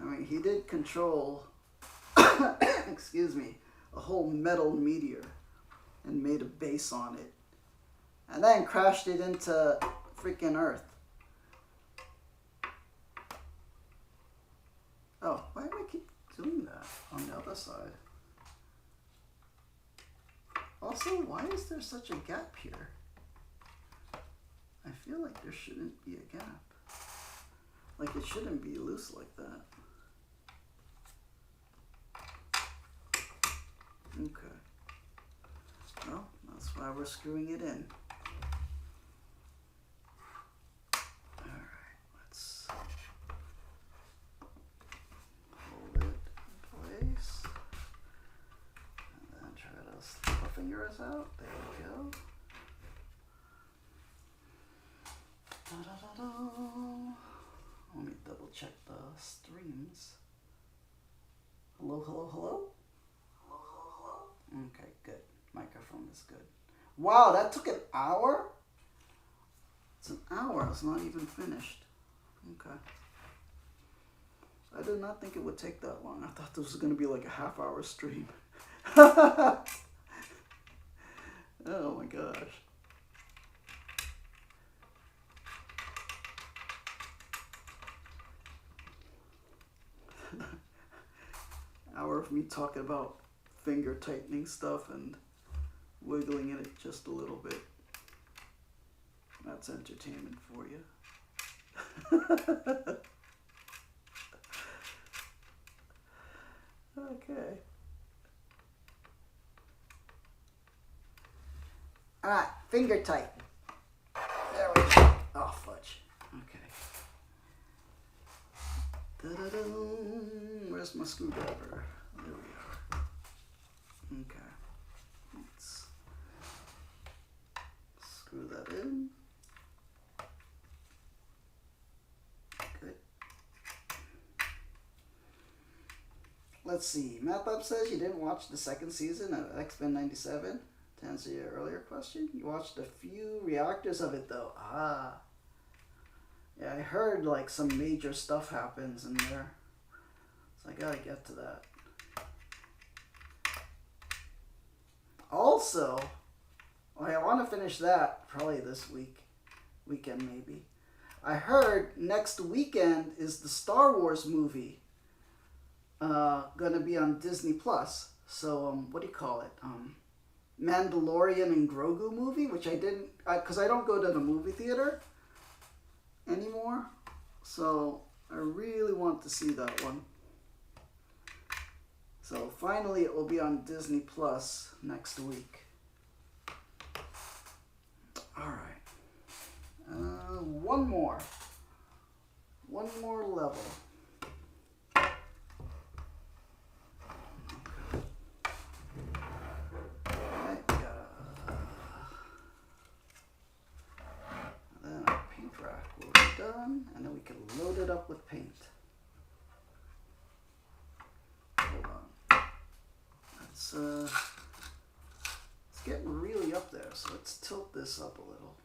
I mean, he did control, excuse me, a whole metal meteor and made a base on it. And then crashed it into freaking Earth. Oh, why do I keep doing that on the other side? Also, why is there such a gap here? I feel like there shouldn't be a gap. Like, it shouldn't be loose like that. Okay. Well, that's why we're screwing it in. Alright, let's hold it in place. And then try to slip our fingers out. There we go. Da-da-da-da. Let me double check the streams. Hello, hello, hello? Hello, hello, hello? Okay, good. Microphone is good. Wow, that took an hour? It's an hour. It's not even finished. Okay. I did not think it would take that long. I thought this was going to be like a half-hour stream. Oh my gosh. of me talking about finger tightening stuff and wiggling in it just a little bit. That's entertainment for you. Okay. Alright, finger tight. There we go. Oh, fudge. Okay. Da-da-da. Where's my screwdriver? There we are. Okay. Let's screw that in. Good. Let's see. MathLab says you didn't watch the second season of X-Men 97. To answer your earlier question, you watched a few reactors of it though. Ah. Yeah, I heard like some major stuff happens in there. So I gotta get to that. Also, I want to finish that probably this weekend maybe. I heard next weekend is the Star Wars movie gonna be on Disney Plus. So what do you call it? Mandalorian and Grogu movie, which I didn't, because I don't go to the movie theater anymore. So I really want to see that one. So finally it will be on Disney Plus next week. Alright. One more level. Then our paint rack will be done, and then we can load it up with paint. Hold on. It's getting really up there, so let's tilt this up a little.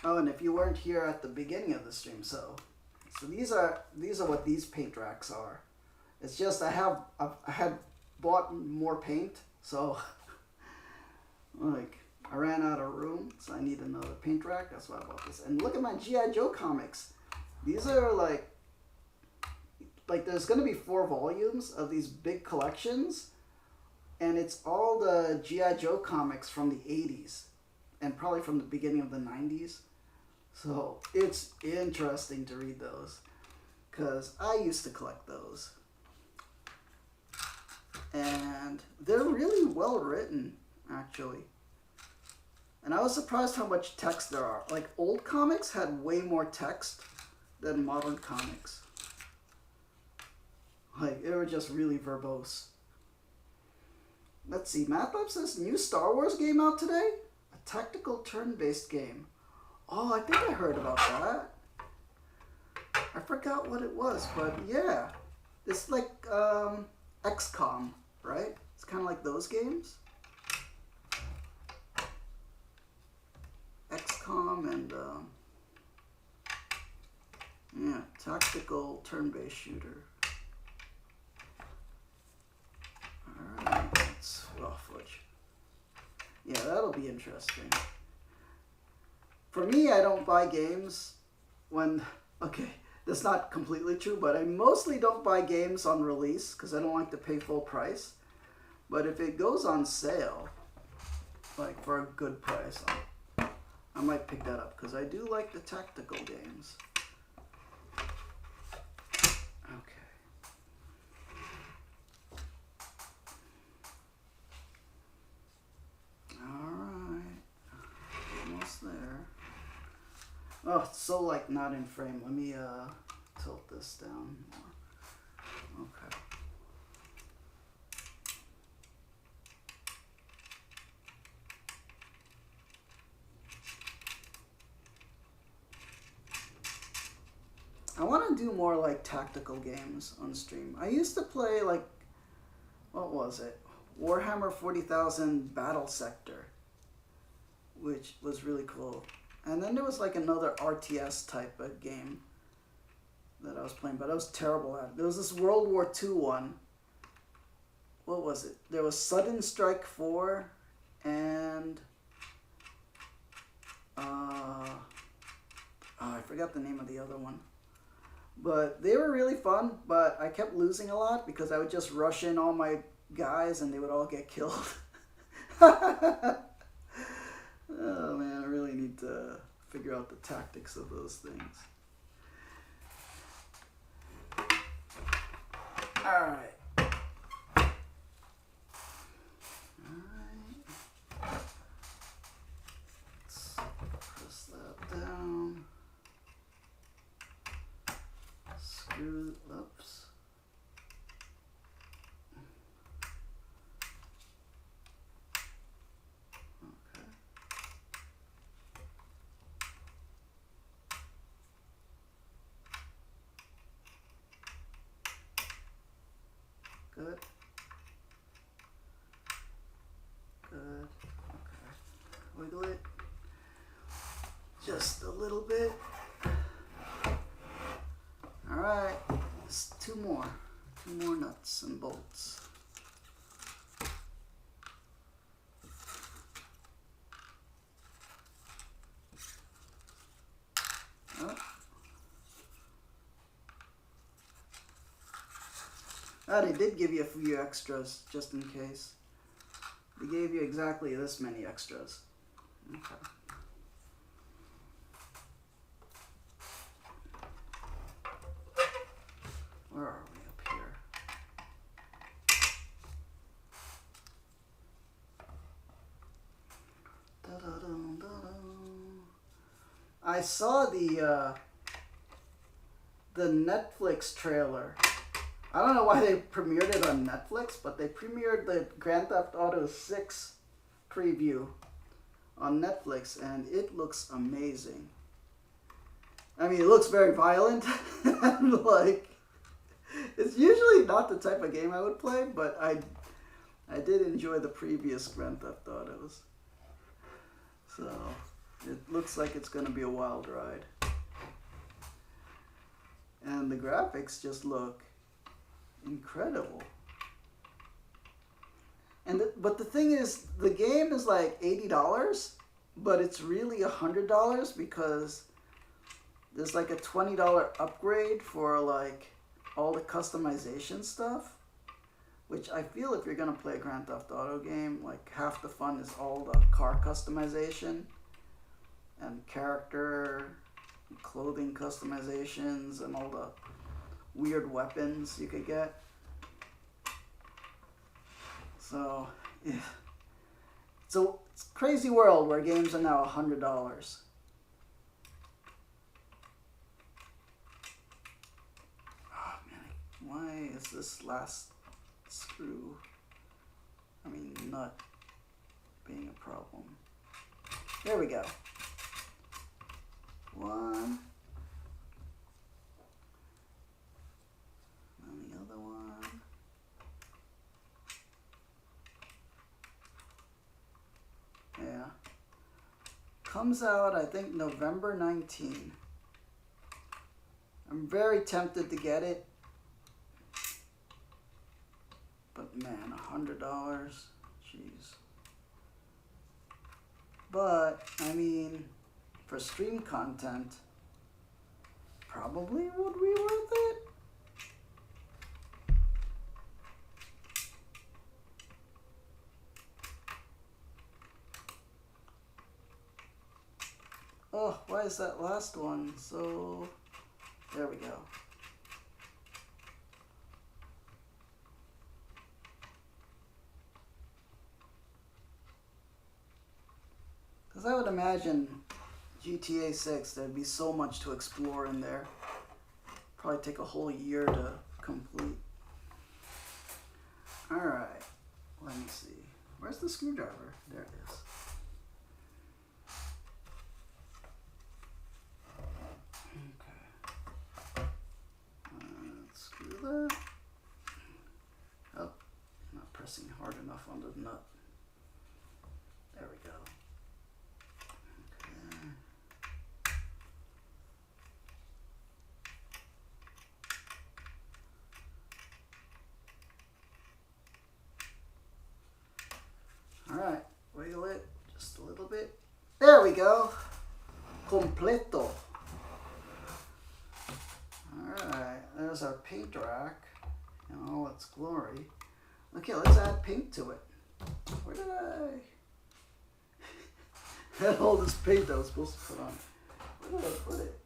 Oh, and if you weren't here at the beginning of the stream, so these are what these paint racks are. It's just I had bought more paint, so like I ran out of room, so I need another paint rack. That's why I bought this. And look at my G.I. Joe comics. These are like there's gonna be 4 volumes of these big collections, and it's all the G.I. Joe comics from the 80s and probably from the beginning of the 90s. So it's interesting to read those because I used to collect those. And they're really well written, actually. And I was surprised how much text there are. Like, old comics had way more text than modern comics. Like, they were just really verbose. Let's see, MathLab says new Star Wars game out today? A tactical turn-based game. Oh, I think I heard about that. I forgot what it was, but yeah. It's like XCOM, right? It's kind of like those games. XCOM and yeah, tactical turn-based shooter. Alright, let's fudge. Yeah, that'll be interesting. For me, I don't buy games when, okay, that's not completely true, but I mostly don't buy games on release because I don't like to pay full price. But if it goes on sale, like for a good price, I might pick that up because I do like the tactical games. Okay. Alright. Almost there. Oh, it's so like not in frame. Let me tilt this down more. Okay. I want to do more like tactical games on stream. I used to play like, what was it? Warhammer 40,000 Battle Sector, which was really cool. And then there was like another RTS type of game that I was playing, but I was terrible at it. There was this World War II one. What was it? There was Sudden Strike 4 and forgot the name of the other one. But they were really fun, but I kept losing a lot because I would just rush in all my guys and they would all get killed. Oh man, I really need to figure out the tactics of those things. Alright. Let's press that down. Screw, oops. Okay. Good. Good. Okay. Wiggle it. Just a little bit. Alright. Just two more. Two more nuts and bolts. Oh. They did give you a few extras, just in case. They gave you exactly this many extras. Okay. Where are we up here? I saw the Netflix trailer. I don't know why they premiered it on Netflix, but they premiered the Grand Theft Auto 6 preview on Netflix, and it looks amazing. I mean, it looks very violent, and like, it's usually not the type of game I would play, but I did enjoy the previous Grand Theft Autos. So, it looks like it's going to be a wild ride. And the graphics just look incredible. And but the thing is, the game is like $80, but it's really $100 because there's like a $20 upgrade for like all the customization stuff, which I feel if you're gonna play a Grand Theft Auto game, like half the fun is all the car customization and character and clothing customizations and all the weird weapons you could get. So, yeah. So it's a crazy world where games are now $100. Oh man, why is this last screw, I mean nut, being a problem? There we go. One. And the other one. Yeah. Comes out, I think, November 19. I'm very tempted to get it. But man, $100. Jeez. But, I mean, for stream content, probably would be worth it. Oh, why is that last one so... There we go. Because I would imagine GTA 6, there'd be so much to explore in there. Probably take a whole year to complete. Alright, let me see. Where's the screwdriver? There it is. That. Oh, I'm not pressing hard enough on the nut. There we go. Okay. Alright, wiggle it just a little bit. There we go. Completo. there's our paint rack in all its glory. Okay, let's add paint to it. Where did I had all this paint I was supposed to put on? Where did I put it?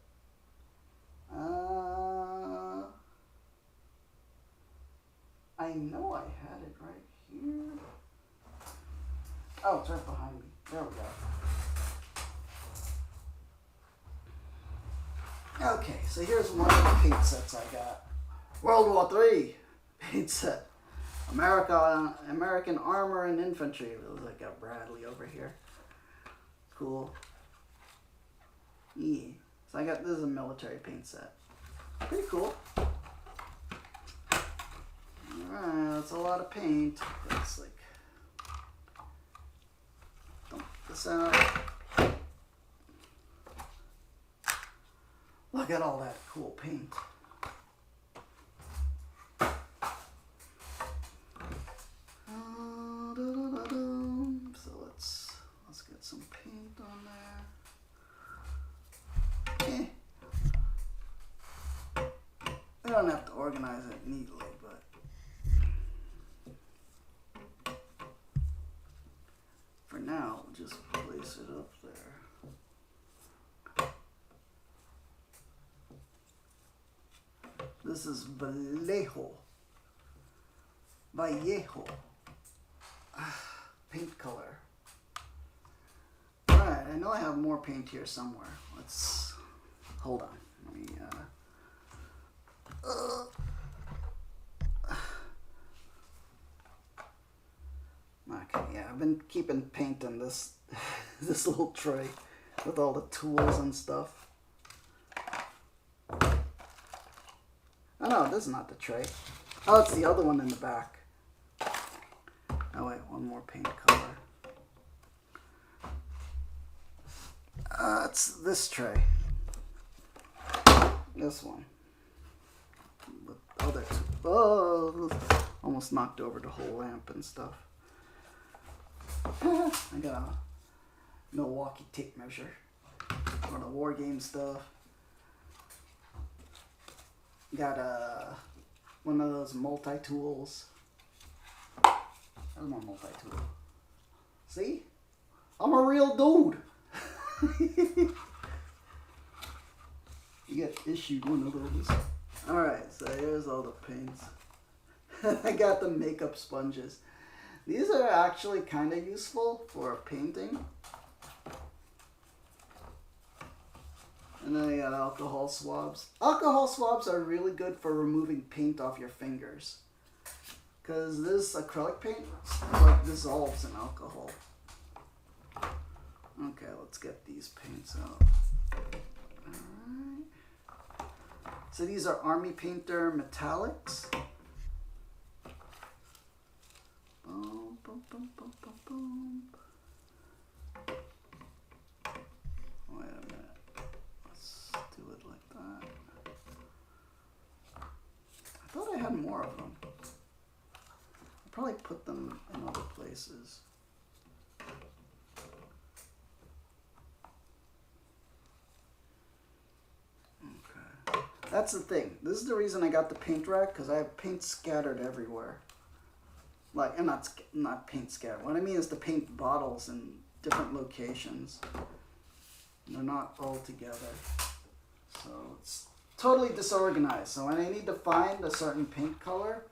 I know I had it right here. Oh, it's right behind me. There we go. Okay, so here's one of the paint sets I got. World War III paint set. American Armor and Infantry. It looks like a Bradley over here. Cool. Yeah. So I got, this is a military paint set. Pretty cool. Alright, that's a lot of paint. Let's like dump this out. Look at all that cool paint. So let's get some paint on there. I don't have to organize it neatly, but for now, we'll just place it up there. This is Vallejo. Paint color. Alright, I know I have more paint here somewhere. Let's hold on. Let me okay, yeah, I've been keeping paint in this this little tray with all the tools and stuff. Oh no, this is not the tray. Oh, it's the other one in the back. Oh wait, one more paint color. It's this tray. This one. With other two. Oh, almost knocked over the whole lamp and stuff. I got a Milwaukee tape measure for the war game stuff. Got one of those multi-tools. That's my multi-tool. See? I'm a real dude. You get issued one of those. Alright, so here's all the paints. I got the makeup sponges. These are actually kind of useful for painting. And then I got alcohol swabs. Alcohol swabs are really good for removing paint off your fingers. Because this acrylic paint like dissolves in alcohol. Okay, let's get these paints out. Alright. So these are Army Painter Metallics. Boom, boom, boom, boom, boom, boom. Wait a minute. Let's do it like that. I thought I had more of them. I'll probably put them in other places. Okay. That's the thing. This is the reason I got the paint rack, because I have paint scattered everywhere. Like, and not paint scattered. What I mean is the paint bottles in different locations. They're not all together. So it's totally disorganized. So when I need to find a certain paint color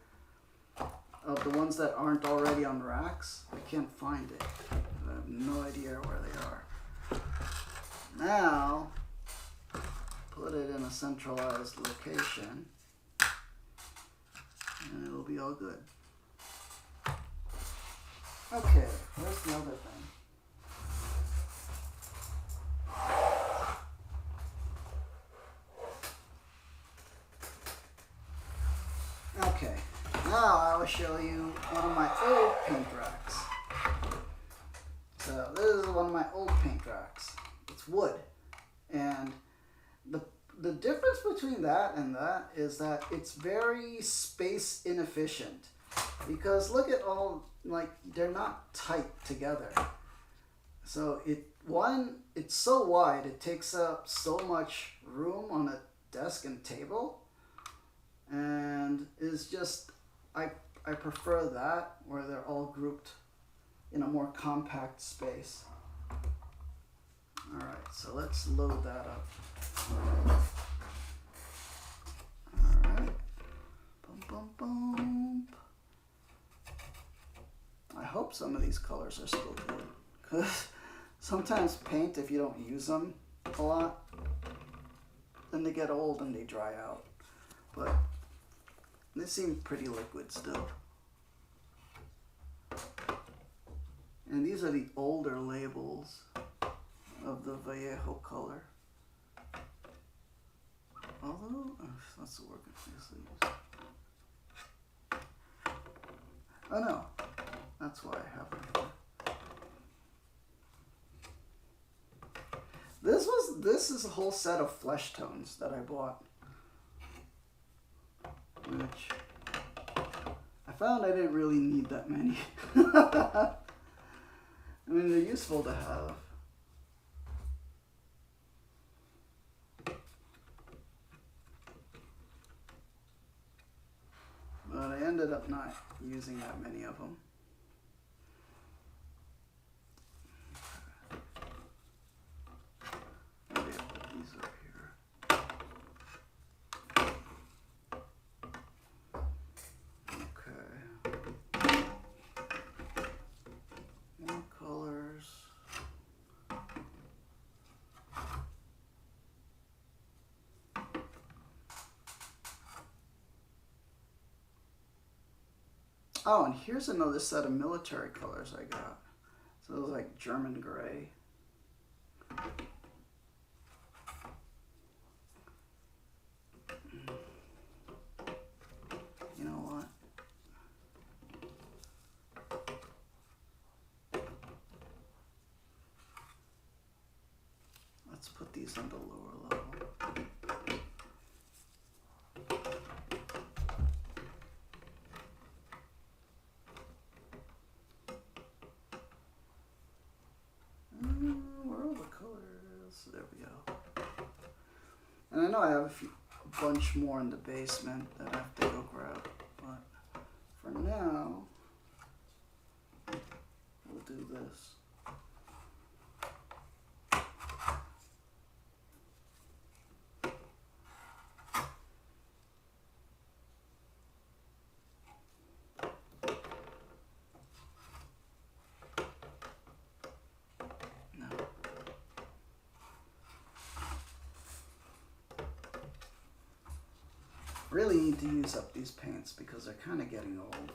of the ones that aren't already on racks, I can't find it. I have no idea where they are. Now, put it in a centralized location and it'll be all good. Okay, where's the other thing? Okay, now I will show you one of my old paint racks. So this is one of my old paint racks. It's wood. And the difference between that and that is that it's very space inefficient. Because look at all, like, they're not tight together. So it's so wide, it takes up so much room on a desk and table. and is just, I prefer that where they're all grouped in a more compact space. Alright, so let's load that up. Alright. Boom, boom, boom. I hope some of these colors are still good. Because sometimes paint, if you don't use them a lot, then they get old and they dry out. But they seem pretty liquid still. And these are the older labels of the Vallejo color. Although, that's the word confused. Oh no, that's why I have it here. This is a whole set of flesh tones that I bought, which I found I didn't really need that many. I mean, they're useful to have. But I ended up not using that many of them. Maybe I'll put these up here. Okay. More colors. Oh, and here's another set of military colors I got. So it was like German gray. You know what? Let's put these on the lower level. Where are all the colors? There we go. And I know I have a bunch more in the basement that I have to go grab, but for now, we'll do this. Really need to use up these paints because they're kind of getting old.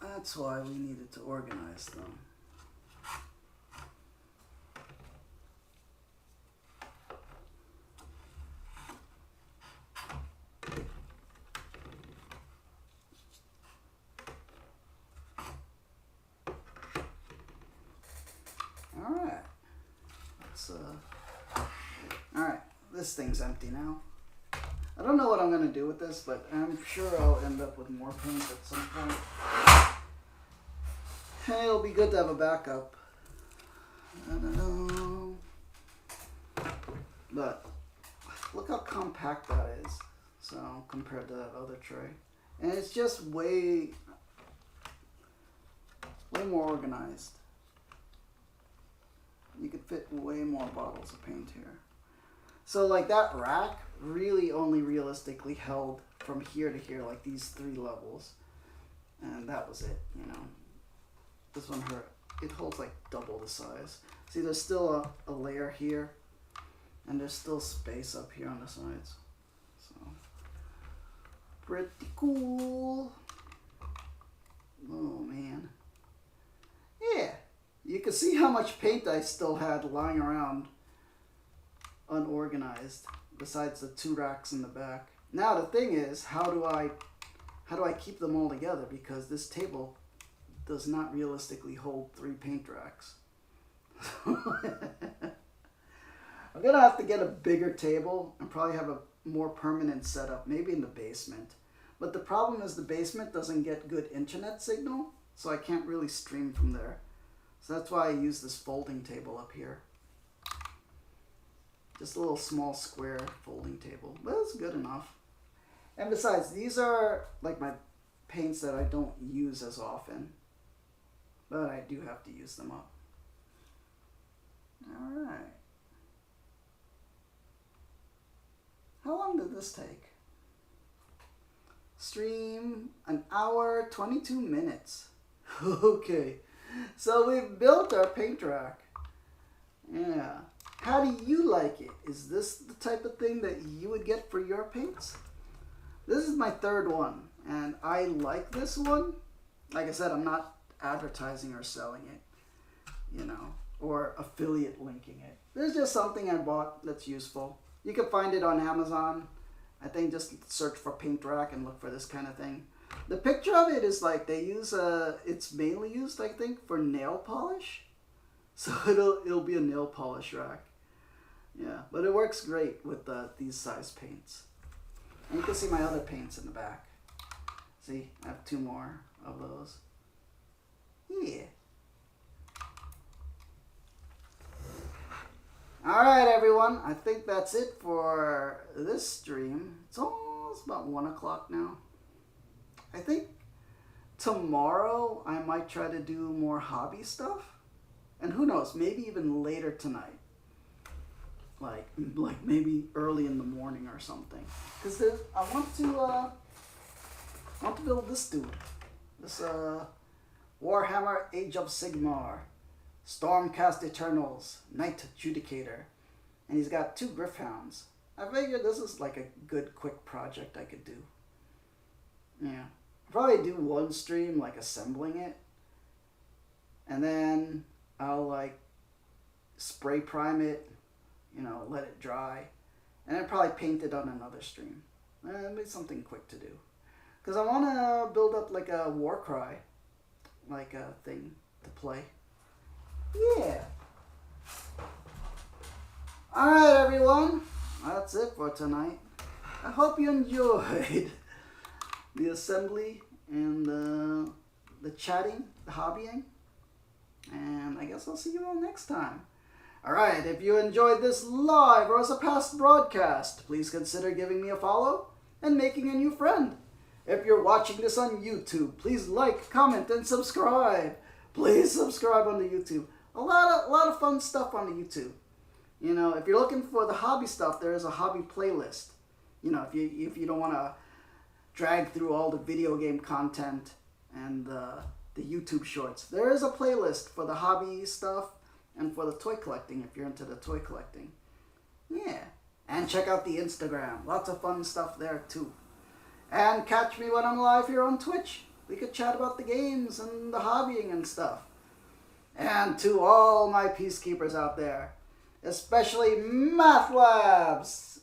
That's why we needed to organize them. All right. Alright, this thing's empty now. I don't know what I'm going to do with this, but I'm sure I'll end up with more paint at some point. Hey, it'll be good to have a backup. I don't know. But look how compact that is. So compared to that other tray. And it's just way more organized. You could fit way more bottles of paint here. So like that rack really only realistically held from here to here, like these 3 levels. And that was it, you know. This one it holds like double the size. See, there's still a layer here. And there's still space up here on the sides. So, pretty cool. Oh man. Yeah. You can see how much paint I still had lying around unorganized, besides the 2 racks in the back. Now the thing is, how do I keep them all together? Because this table does not realistically hold 3 paint racks. I'm gonna have to get a bigger table and probably have a more permanent setup, maybe in the basement. But the problem is the basement doesn't get good internet signal, so I can't really stream from there. So that's why I use this folding table up here. Just a little small square folding table, but it's good enough. And besides, these are like my paints that I don't use as often, but I do have to use them up. All right. How long did this take? Stream 1 hour 22 minutes. Okay, so we've built our paint rack. Yeah. How do you like it? Is this the type of thing that you would get for your paints? This is my third one, and I like this one. Like I said, I'm not advertising or selling it, you know, or affiliate linking it. There's just something I bought that's useful. You can find it on Amazon. I think just search for paint rack and look for this kind of thing. The picture of it is like they use it's mainly used, I think, for nail polish. So it'll be a nail polish rack. Yeah, but it works great with these size paints. And you can see my other paints in the back. See, I have 2 more of those. Yeah. Alright everyone, I think that's it for this stream. It's almost about 1 o'clock now. I think tomorrow I might try to do more hobby stuff. And who knows, maybe even later tonight. Like maybe early in the morning or something. Because I want to build this dude. This Warhammer Age of Sigmar Stormcast Eternals Night Judicator. And he's got 2 Gryph-hounds. I figured this is like a good quick project I could do. Yeah. I'll probably do 1 stream like assembling it. And then I'll like spray prime it, you know, let it dry, and then probably paint it on another stream. It's something quick to do, because I want to build up like a war cry, like a thing to play. Yeah. All right, everyone, that's it for tonight. I hope you enjoyed the assembly and the chatting, the hobbying. And I guess I'll see you all next time. Alright, if you enjoyed this live or as a past broadcast, please consider giving me a follow and making a new friend. If you're watching this on YouTube, please like, comment, and subscribe. Please subscribe on the YouTube. A lot of fun stuff on the YouTube. You know, if you're looking for the hobby stuff, there is a hobby playlist. You know, if you don't want to drag through all the video game content and the YouTube shorts, there is a playlist for the hobby stuff and for the toy collecting if you're into the toy collecting. Yeah. And check out the Instagram. Lots of fun stuff there too. And catch me when I'm live here on Twitch. We could chat about the games and the hobbying and stuff. And to all my peacekeepers out there, especially Math Labs,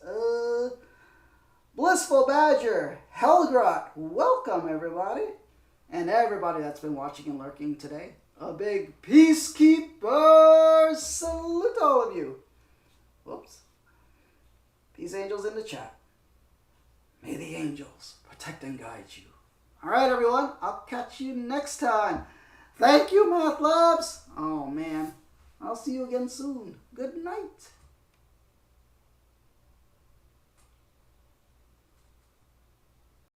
Blissful Badger, Helgrot, welcome everybody. And everybody that's been watching and lurking today, a big peacekeeper salute to all of you. Whoops. Peace angels in the chat. May the angels protect and guide you. All right, everyone. I'll catch you next time. Thank you, Math Labs. Oh, man. I'll see you again soon. Good night.